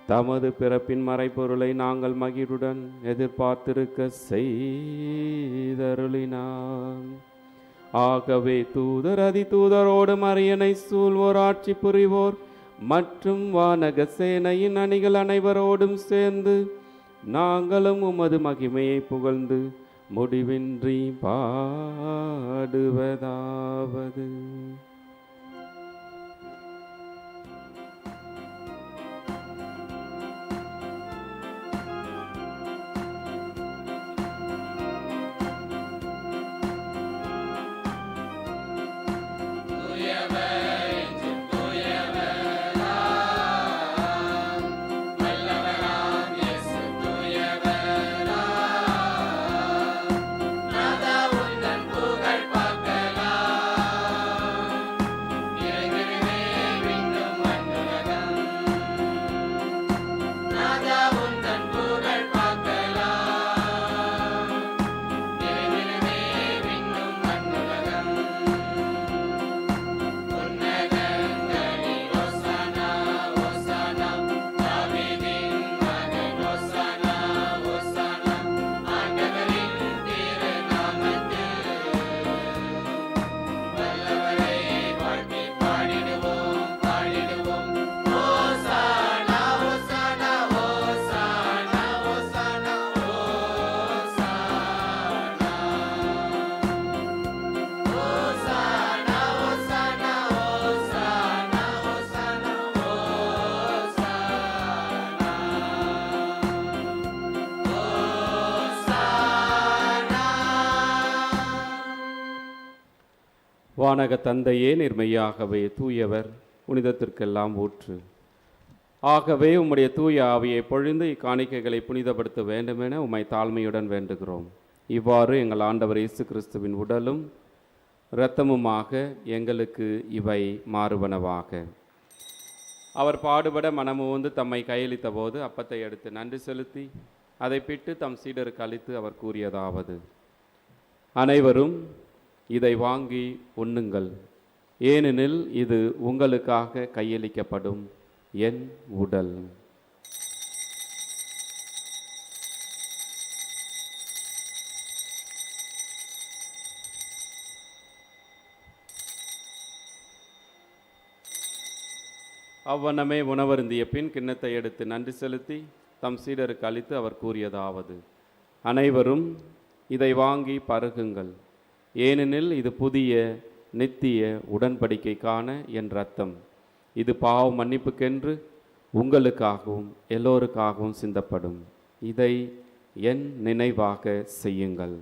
தமது பிறப்பின் மறைபொருளை நாங்கள் மகிழுடன் எதிர்பார்த்திருக்க செய்தருளினார். ஆகவே தூதர் அதிதூதரோடு மரியனை சூழ்வோர் ஆட்சி புரிவோர் மற்றும் வானக சேனையின் அணிகள் அனைவரோடும் சேர்ந்து நாங்களும் உமது மகிமையை புகழ்ந்து முடிவின்றி பாடுவதாவது: வானக தந்தையே, நிர்மையாகவே தூயவர், புனிதத்திற்கெல்லாம் ஊற்று. ஆகவே உம்முடைய தூய ஆவியை பொழிந்து இக்காணிக்கைகளை புனிதப்படுத்த வேண்டுமென உம்மை தாழ்மையுடன் வேண்டுகிறோம். இவ்வாறு எங்கள் ஆண்டவர் இயேசு கிறிஸ்துவின் உடலும் இரத்தமுமாக எங்களுக்கு இவை மாறுபனவாக. அவர் பாடுபட மனமுவந்து தம்மை கையளித்த போது அப்பத்தை எடுத்து நன்றி செலுத்தி அதை பிட்டு தம் சீடருக்கு அளித்து அவர் கூறியதாவது: அனைவரும் இதை வாங்கி உண்ணுங்கள், ஏனெனில் இது உங்களுக்காக கையளிக்கப்படும் என் உடல். அவ்வண்ணமே உணவருந்திய பின் கிண்ணத்தை எடுத்து நன்றி செலுத்தி தம் சீடருக்கு அளித்து அவர் கூறியதாவது: அனைவரும் இதை வாங்கி பருகுங்கள், ஏனெனில் இது புதிய நித்திய உடன்படிக்கைக்கான என் இரத்தம். இது பாவ மன்னிப்புக்கென்று உங்களுக்காகவும் எல்லோருக்காகவும் சிந்தப்படும். இதை என் நினைவாக செய்யுங்கள்.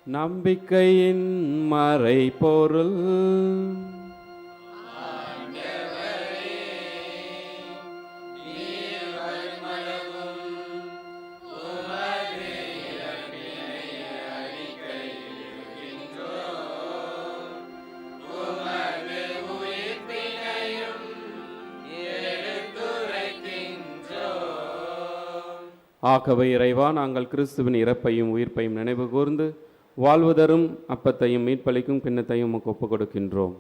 நம்பிக்கையின் மறைபொருள். ஆகவே இறைவா, நாங்கள் கிறிஸ்துவின் இறப்பையும் உயிர்ப்பையும் நினைவு கூர்ந்து வாழ்வுதரும் அப்பத்தையும் மீட்பளிக்கும் கிண்ணத்தையும் உமக்கு ஒப்புக் கொடுக்கின்றோம்.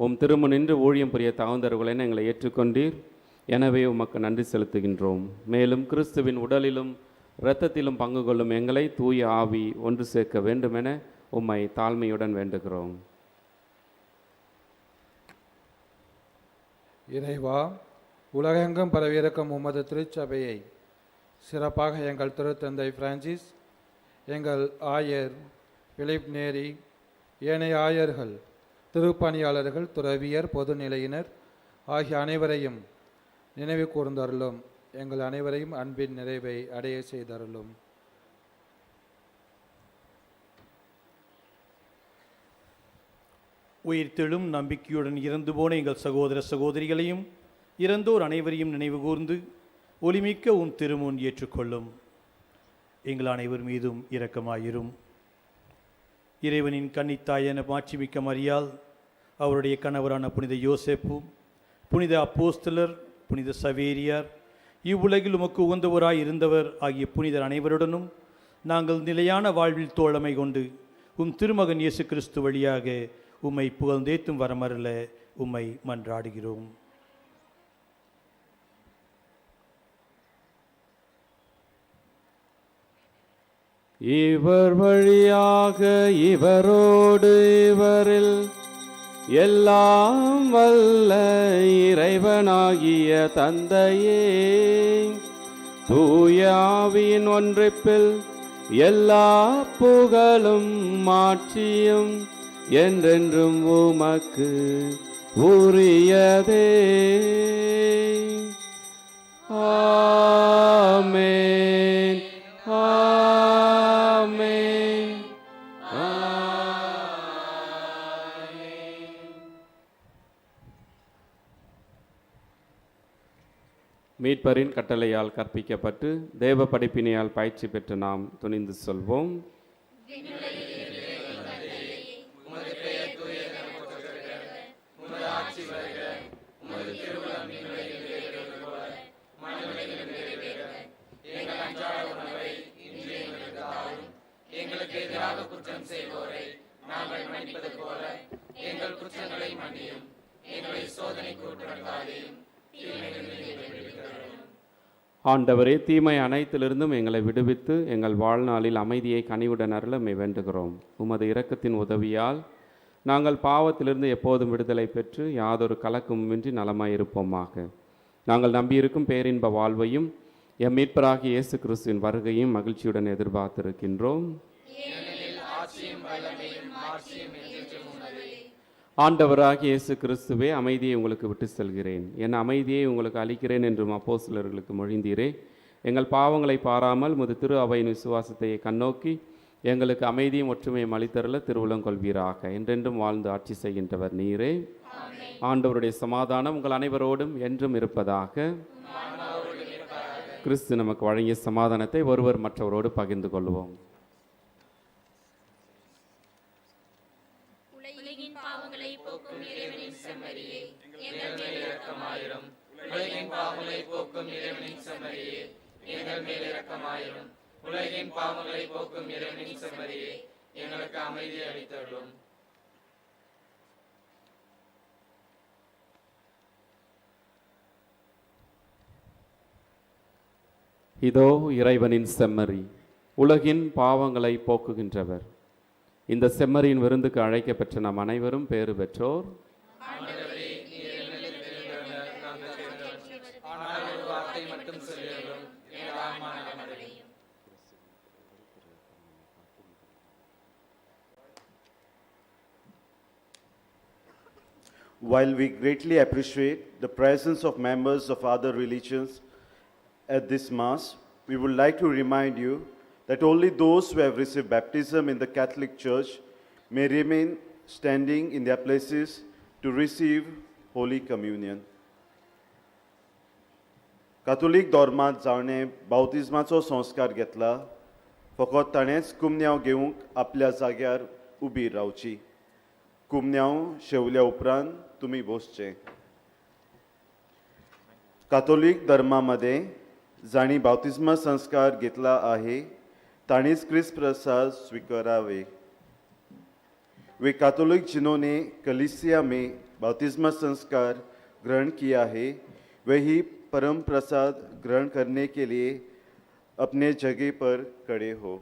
உம் திரும்ப நின்று ஊழியம் புரிய தகுந்தவர்களென எங்களை ஏற்றுக்கொண்டீர். எனவே உமக்கு நன்றி செலுத்துகின்றோம். மேலும் கிறிஸ்துவின் உடலிலும் இரத்தத்திலும் பங்கு கொள்ளும் எங்களை தூய ஆவி ஒன்று சேர்க்க வேண்டுமென உம்மை தாழ்மையுடன் வேண்டுகிறோம். இறைவா, உலகெங்கும் பரவியிருக்கும் உமது திருச்சபையை சிறப்பாக எங்கள் திருத்தந்தை பிரான்சிஸ், எங்கள் ஆயர் பிலிப் நேரி, ஏனைய ஆயர்கள், திருப்பணியாளர்கள், துறவியர், பொதுநிலையினர் ஆகிய அனைவரையும் நினைவு கூர்ந்தருளும். எங்கள் அனைவரையும் அன்பின் நிறைவை அடைய செய்தருளும். உயிர்த்தெழும் நம்பிக்கையுடன் இறந்து போன எங்கள் சகோதர சகோதரிகளையும் இறந்தோர் அனைவரையும் நினைவு கூர்ந்து ஒளிமிக்க உம் திருமுன் ஏற்றுக்கொள்ளும். எங்கள் அனைவர் மீதும் இரக்கமாயிரும். இறைவனின் கன்னித்தாயன மாட்சிமிக்க மரியாள், அவருடைய கணவரான புனித யோசேப்பு, புனித அப்போஸ்தலர், புனித சவேரியார், இவ்வுலகில் உமக்கு உகந்தவராய் இருந்தவர் ஆகிய புனிதர் அனைவருடனும் நாங்கள் நிலையான வாழ்வில் தோழமை கொண்டு உம் திருமகன் இயேசு கிறிஸ்து வழியாக உம்மை புகழ்ந்தேத்தும் வரமருள உம்மை மன்றாடுகிறோம். இவர் வழியாக இவரோடு இவரில் எல்லாம் வல்ல இறைவனாகிய தந்தையே, தூய ஆவியின் ஒன்றிப்பில் எல்லா புகழும் மாட்சியும் என்றென்றும் உமக்கு உரியதே. ஆமென். ஆமென். மீட்பரின் கட்டளையால் கற்பிக்கப்பட்டு தேவ படிப்பினையால் பயிற்சி பெற்று நாம் துணிந்து சொல்வோம். எங்களுக்கு எதிராக குற்றம் செய்வோரை நாங்கள் மன்னிப்பது போல எங்கள் குற்றங்களை மன்னியும். எங்களை சோதனைக்கு உட்படுத்தாதேயும், தீமையிலிருந்து எங்களை விடுவித்தருளும். ஆண்டவரே, தீமை அனைத்திலிருந்தும் எங்களை விடுவித்து எங்கள் வாழ்நாளில் அமைதியை கனிவுடன் அருள மை வேண்டுகிறோம். உமது இரக்கத்தின் உதவியால் நாங்கள் பாவத்திலிருந்து எப்போதும் விடுதலை பெற்று யாதொரு கலக்கமுமின்றி நலமாயிருப்போமாக. நாங்கள் நம்பியிருக்கும் பேரின்ப வாழ்வையும் எம் மீட்பராகிய இயேசு கிறிஸ்துவின் வருகையும் மகிழ்ச்சியுடன் எதிர்பார்த்திருக்கின்றோம். ஆண்டவராகிய இயேசு கிறிஸ்துவே, அமைதியை உங்களுக்கு விட்டு செல்கிறேன், என் அமைதியை உங்களுக்கு அளிக்கிறேன் என்றும் அப்போஸ்தலர்களுக்கு மொழிந்தீரே. எங்கள் பாவங்களை பாராமல் முது திரு அவையின் விசுவாசத்தை கண்ணோக்கி எங்களுக்கு அமைதியும் ஒற்றுமையும் அளித்தருள திருவுளம் கொள்வீராக. என்றென்றும் வாழ்ந்து ஆட்சி செய்கின்றவர் நீரே. ஆண்டவருடைய சமாதானம் உங்கள் அனைவரோடும் என்றும் இருப்பதாக. கிறிஸ்து நமக்கு வழங்கிய சமாதானத்தை ஒருவர் மற்றவரோடு பகிர்ந்து கொள்வோம். உலகின் பாவங்களை போக்கும் இறைவனின் செம்மறியே, எங்கள் மேல் இரக்கமாயிரும். உலகின் பாவங்களை போக்கும் இறைவனின் செம்மறியே, எங்கள் மேல் இரக்கமாயிரும். உலகின் பாவங்களை போக்கும் இறைவனின் செம்மறியே, எங்களுக்கு அமைதி அளித்தருளும். இதோ இறைவனின் செம்மறி, உலகின் பாவங்களை போக்குகின்றவர். இந்த செம்மறியின் விருந்துக்கு அழைக்கப்பெற்ற நாம் அனைவரும் பேறு பெற்றோர். While we greatly appreciate the presence of members of other religions at this Mass, we would like to remind you that only those who have received baptism in the Catholic Church may remain standing in their places to receive Holy Communion. Catholic धर्मांत जावणे बावतिजमाचो संस्कार घेतला, फकत ताणेंच कुमन्यांव घेवंक आपल्या जाग्यार उबी रावची. कुमन्यांव शेवल्या उपरांत तुमी बसचें. कातोलीक धर्मामध्ये जाणी बाप्तिस्मा संस्कार घेतला आहे ताणीच ख्रिस्त प्रसाद स्वीकारावे। वे कैथोलिक जिन्होंने कलीसिया में बाप्तिस्मा संस्कार ग्रहण किया है वही परम प्रसाद ग्रहण करने के लिए अपने जगह पर खड़े हो।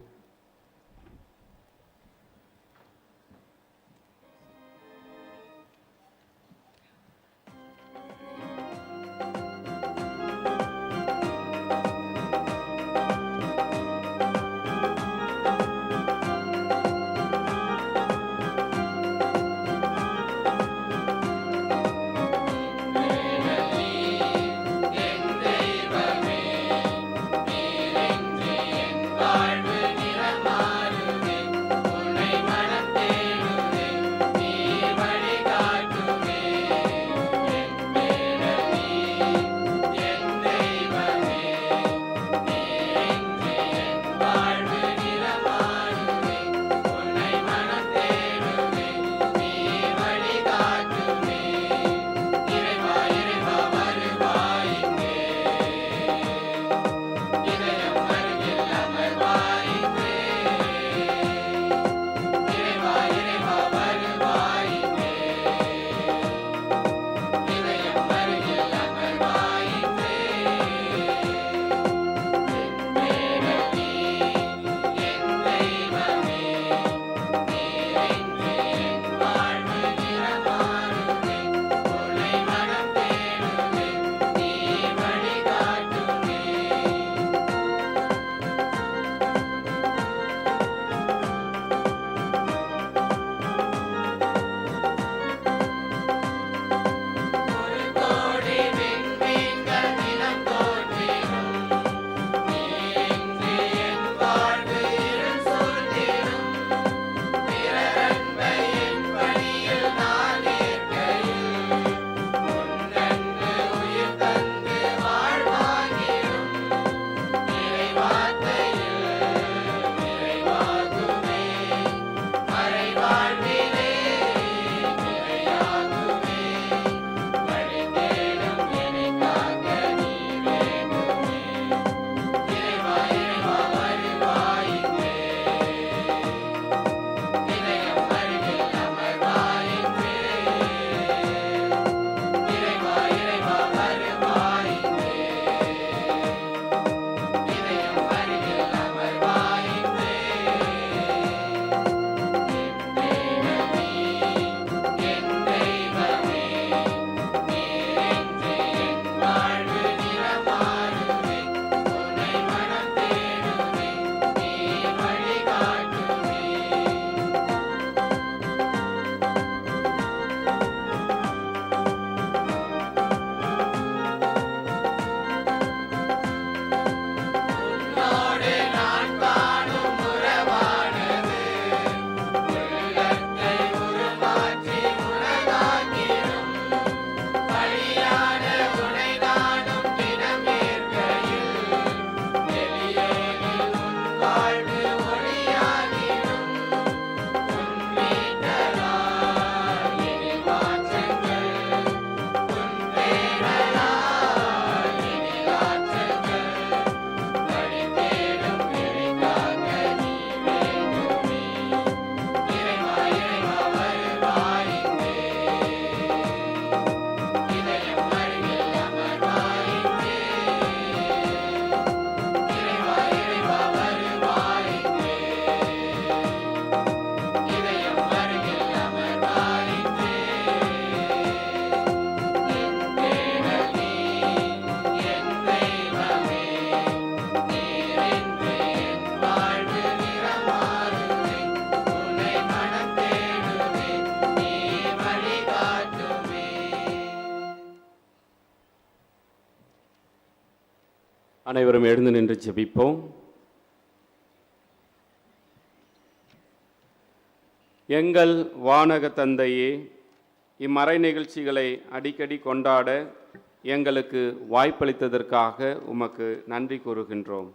அனைவரும் எழுந்து நின்று ஜெபிப்போம். எங்கள் வானக தந்தையே, இம்மறை நிகழ்ச்சிகளை அடிக்கடி கொண்டாட எங்களுக்கு வாய்ப்பளித்ததற்காக உமக்கு நன்றி கூறுகின்றோம்.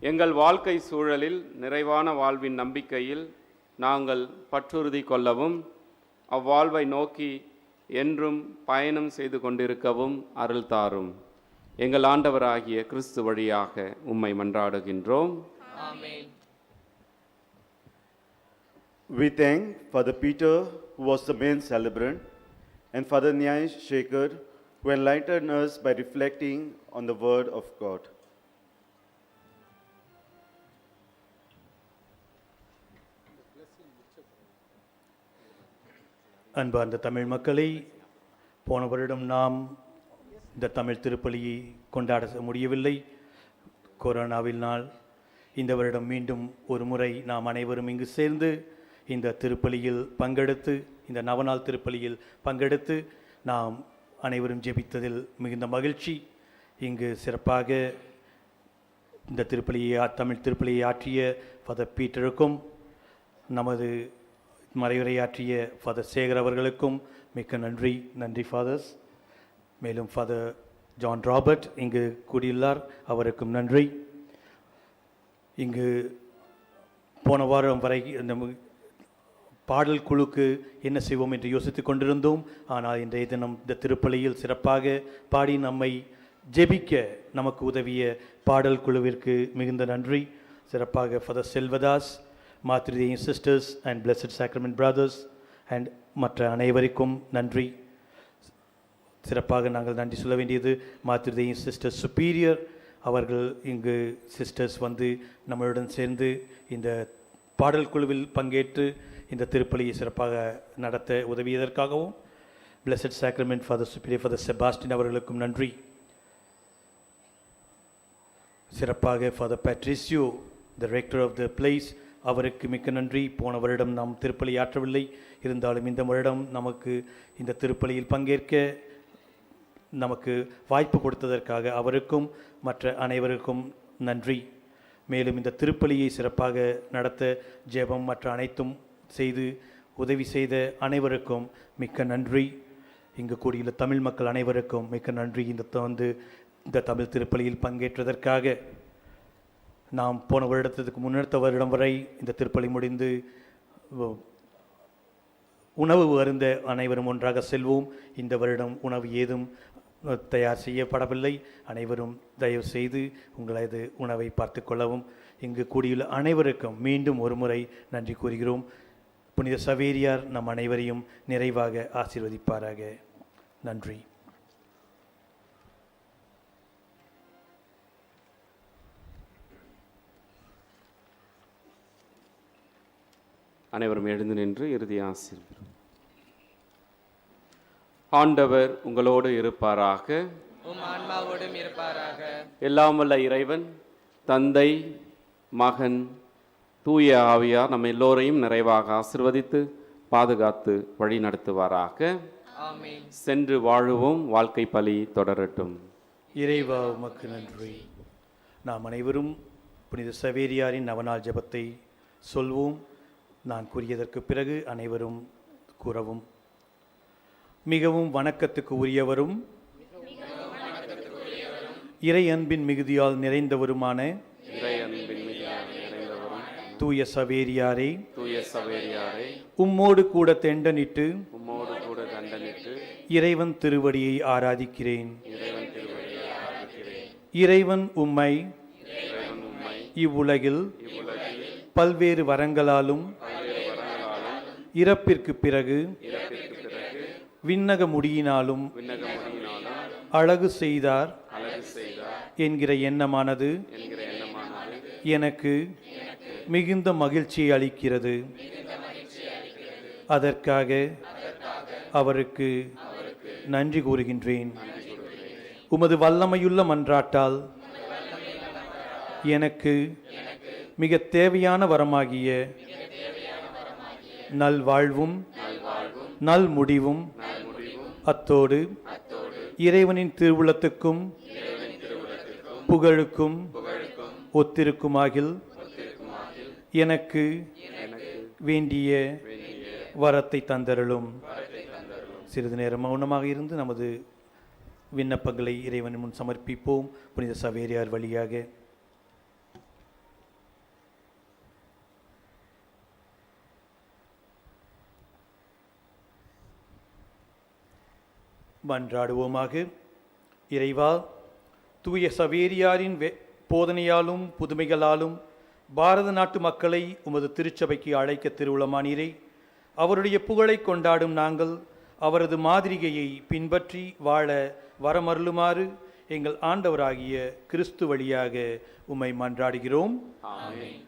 எங்கள் வாழ்க்கை சூழலில் நிறைவான வாழ்வின் நம்பிக்கையில் நாங்கள் பற்றுறுதி கொள்ளவும் அவ்வாழ்வை நோக்கி என்றும் பயணம் செய்து கொண்டிருக்கவும் அருள் தாரும். எங்கள் ஆண்டவராகிய கிறிஸ்து வழியாக உம்மை மன்றாடுகின்றோம். ஆமென். We thank Father Peter, who was the main celebrant, and Father Nyai Shekhar, who enlightened us by reflecting on the Word of God. அன்பார்ந்த தமிழ் மக்களை, போன வருடம் நாம் இந்த தமிழ் திருப்பலியை கொண்டாட முடியவில்லை கொரோனாவினால். இந்த வருடம் மீண்டும் ஒரு முறை நாம் அனைவரும் இங்கு சேர்ந்து இந்த திருப்பலியில் பங்கெடுத்து, இந்த நவநாள் திருப்பலியில் பங்கெடுத்து நாம் அனைவரும் ஜெபித்ததில் மிகுந்த மகிழ்ச்சி. இங்கு சிறப்பாக இந்த திருப்பலியை தமிழ் திருப்பலியை ஆற்றிய ஃபாதர் பீட்டருக்கும், நமது மறைவுரையாற்றிய ஃபாதர் சேகர் அவர்களுக்கும் மிக்க நன்றி. நன்றி ஃபாதர்ஸ். மேலும் ஃபாதர் ஜான் ராபர்ட் இங்கு கூடியுள்ளார், அவருக்கும் நன்றி. இங்கு போன வாரம் வரை இந்த பாடல் குழுக்கு என்ன செய்வோம் என்று யோசித்து கொண்டிருந்தோம். ஆனால் இன்றைய தினம் இந்த திருப்பலியில் சிறப்பாக பாடி நம்மை ஜெபிக்க நமக்கு உதவிய பாடல் குழுவிற்கு மிகுந்த நன்றி. சிறப்பாக ஃபாதர் செல்வதாஸ், மாத்ருதேயின் sisters and blessed sacrament brothers and மற்ற அனைவருக்கும் நன்றி. சிறப்பாக நாங்கள் நன்றி சொல்ல வேண்டியது மாத்ருதேயின் சிஸ்டர் சுப்பீரியர் அவர்கள். இங்கு சிஸ்டர்ஸ் வந்து நம்மளுடன் சேர்ந்து இந்த பாடல் குழுவில் பங்கேற்று இந்த திருப்பலியை சிறப்பாக நடத்த உதவியதற்காகவும் blessed sacrament father superior father Sebastian அவர்களுக்கும் நன்றி. சிறப்பாக father Patricio, the rector of the place, அவருக்கு மிக்க நன்றி. போன வருடம் நாம் திருப்பலி ஆற்றவில்லை, இருந்தாலும் இந்த வருடம் நமக்கு இந்த திருப்பலியில் பங்கேற்க நமக்கு வாய்ப்பு கொடுத்ததற்காக அவருக்கும் மற்ற அனைவருக்கும் நன்றி. மேலும் இந்த திருப்பலியை சிறப்பாக நடத்த ஜெபம் மற்ற அனைத்தும் செய்து உதவி செய்த அனைவருக்கும் மிக்க நன்றி. இங்கு கூடியுள்ள தமிழ் மக்கள் அனைவருக்கும் மிக்க நன்றி. இந்த தமிழ் திருப்பலியில் பங்கேற்றதற்காக. நாம் போன வருடத்துக்கு முன்னெடுத்த வருடம் வரை இந்த திருப்பலி முடிந்து உணவு அருந்த அனைவரும் ஒன்றாக செல்வோம். இந்த வருடம் உணவு ஏதும் தயார் செய்யப்படவில்லை. அனைவரும் தயவு செய்து உங்களது உணவை பார்த்து கொள்ளவும். இங்கு கூடியுள்ள அனைவருக்கும் மீண்டும் ஒரு முறை நன்றி கூறுகிறோம். புனித சவேரியார் நம் அனைவரையும் நிறைவாக ஆசீர்வதிப்பாராக. நன்றி. அனைவரும் எழுந்து நின்று இறுதி ஆசீர்வாதம். ஆண்டவர் உங்களோடு இருப்பாராக. உம் ஆன்மாவோடும் இருப்பாராக. எல்லாம் வல்ல இறைவன் தந்தை, மகன், தூய ஆவியார் நம்ம எல்லோரையும் நிறைவாக ஆசீர்வதித்து பாதுகாத்து வழி நடத்துவாராக. ஆமென். சென்று வாழுவோம், வாழ்க்கை பலி தொடரட்டும். இறைவா உமக்கு நன்றி. நாம் அனைவரும் புனித சவேரியாரின் நவநாள் ஜெபத்தை சொல்வோம். நான் கூறியதற்கு பிறகு அனைவரும் கூறவும். மிகவும் வணக்கத்துக்கு உரியவரும் இறை அன்பின் மிகுதியால் நிறைந்தவருமான தூய சவேரியாரே, உம்மோடு கூட தண்டனிட்டு இறைவன் திருவடியை ஆராதிக்கிறேன். இறைவன் உம்மை இவ்வுலகில் பல்வேறு வரங்களாலும் இறப்பிற்கு பிறகு விண்ணக முடியினாலும் அழகு செய்தார் என்கிற எண்ணமானது எனக்கு மிகுந்த மகிழ்ச்சியை அளிக்கிறது. அதற்காக அவருக்கு நன்றி கூறுகின்றேன். உமது வல்லமையுள்ள மன்றாட்டால் எனக்கு மிக தேவையான வரமாகிய நல்வாழ்வும் நல் முடிவும் அத்தோடு இறைவனின் திருவுளத்துக்கும் புகழுக்கும் ஒத்திருக்குமாகில் எனக்கு வேண்டிய வரத்தை தந்தருளும். சிறிது நேரம் மௌனமாக இருந்து நமது விண்ணப்பங்களை இறைவனின் முன் சமர்ப்பிப்போம். புனித சவேரியார் வழியாக. மன்றாடுவோமாக. இறைவா, தூய சவேரியாரின் போதனையாலும் புதுமைகளாலும் பாரத நாட்டு மக்களை உமது திருச்சபைக்கு அழைக்க திருவுளமானீரே. அவருடைய புகழை கொண்டாடும் நாங்கள் அவரது மாதிரிகையை பின்பற்றி வாழ வரமருளுமாறு எங்கள் ஆண்டவராகிய கிறிஸ்து வழியாக உம்மை மன்றாடுகிறோம். ஆமென்.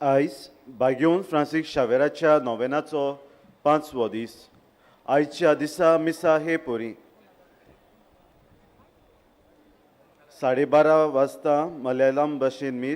आयज बागेवन फ्रांसीस शावेराच्या नोवेनाचो 5वो दीस. आयच्या दिसा मिसा हे पोरी 12:30 वाजता मलयालम भाशेन मीस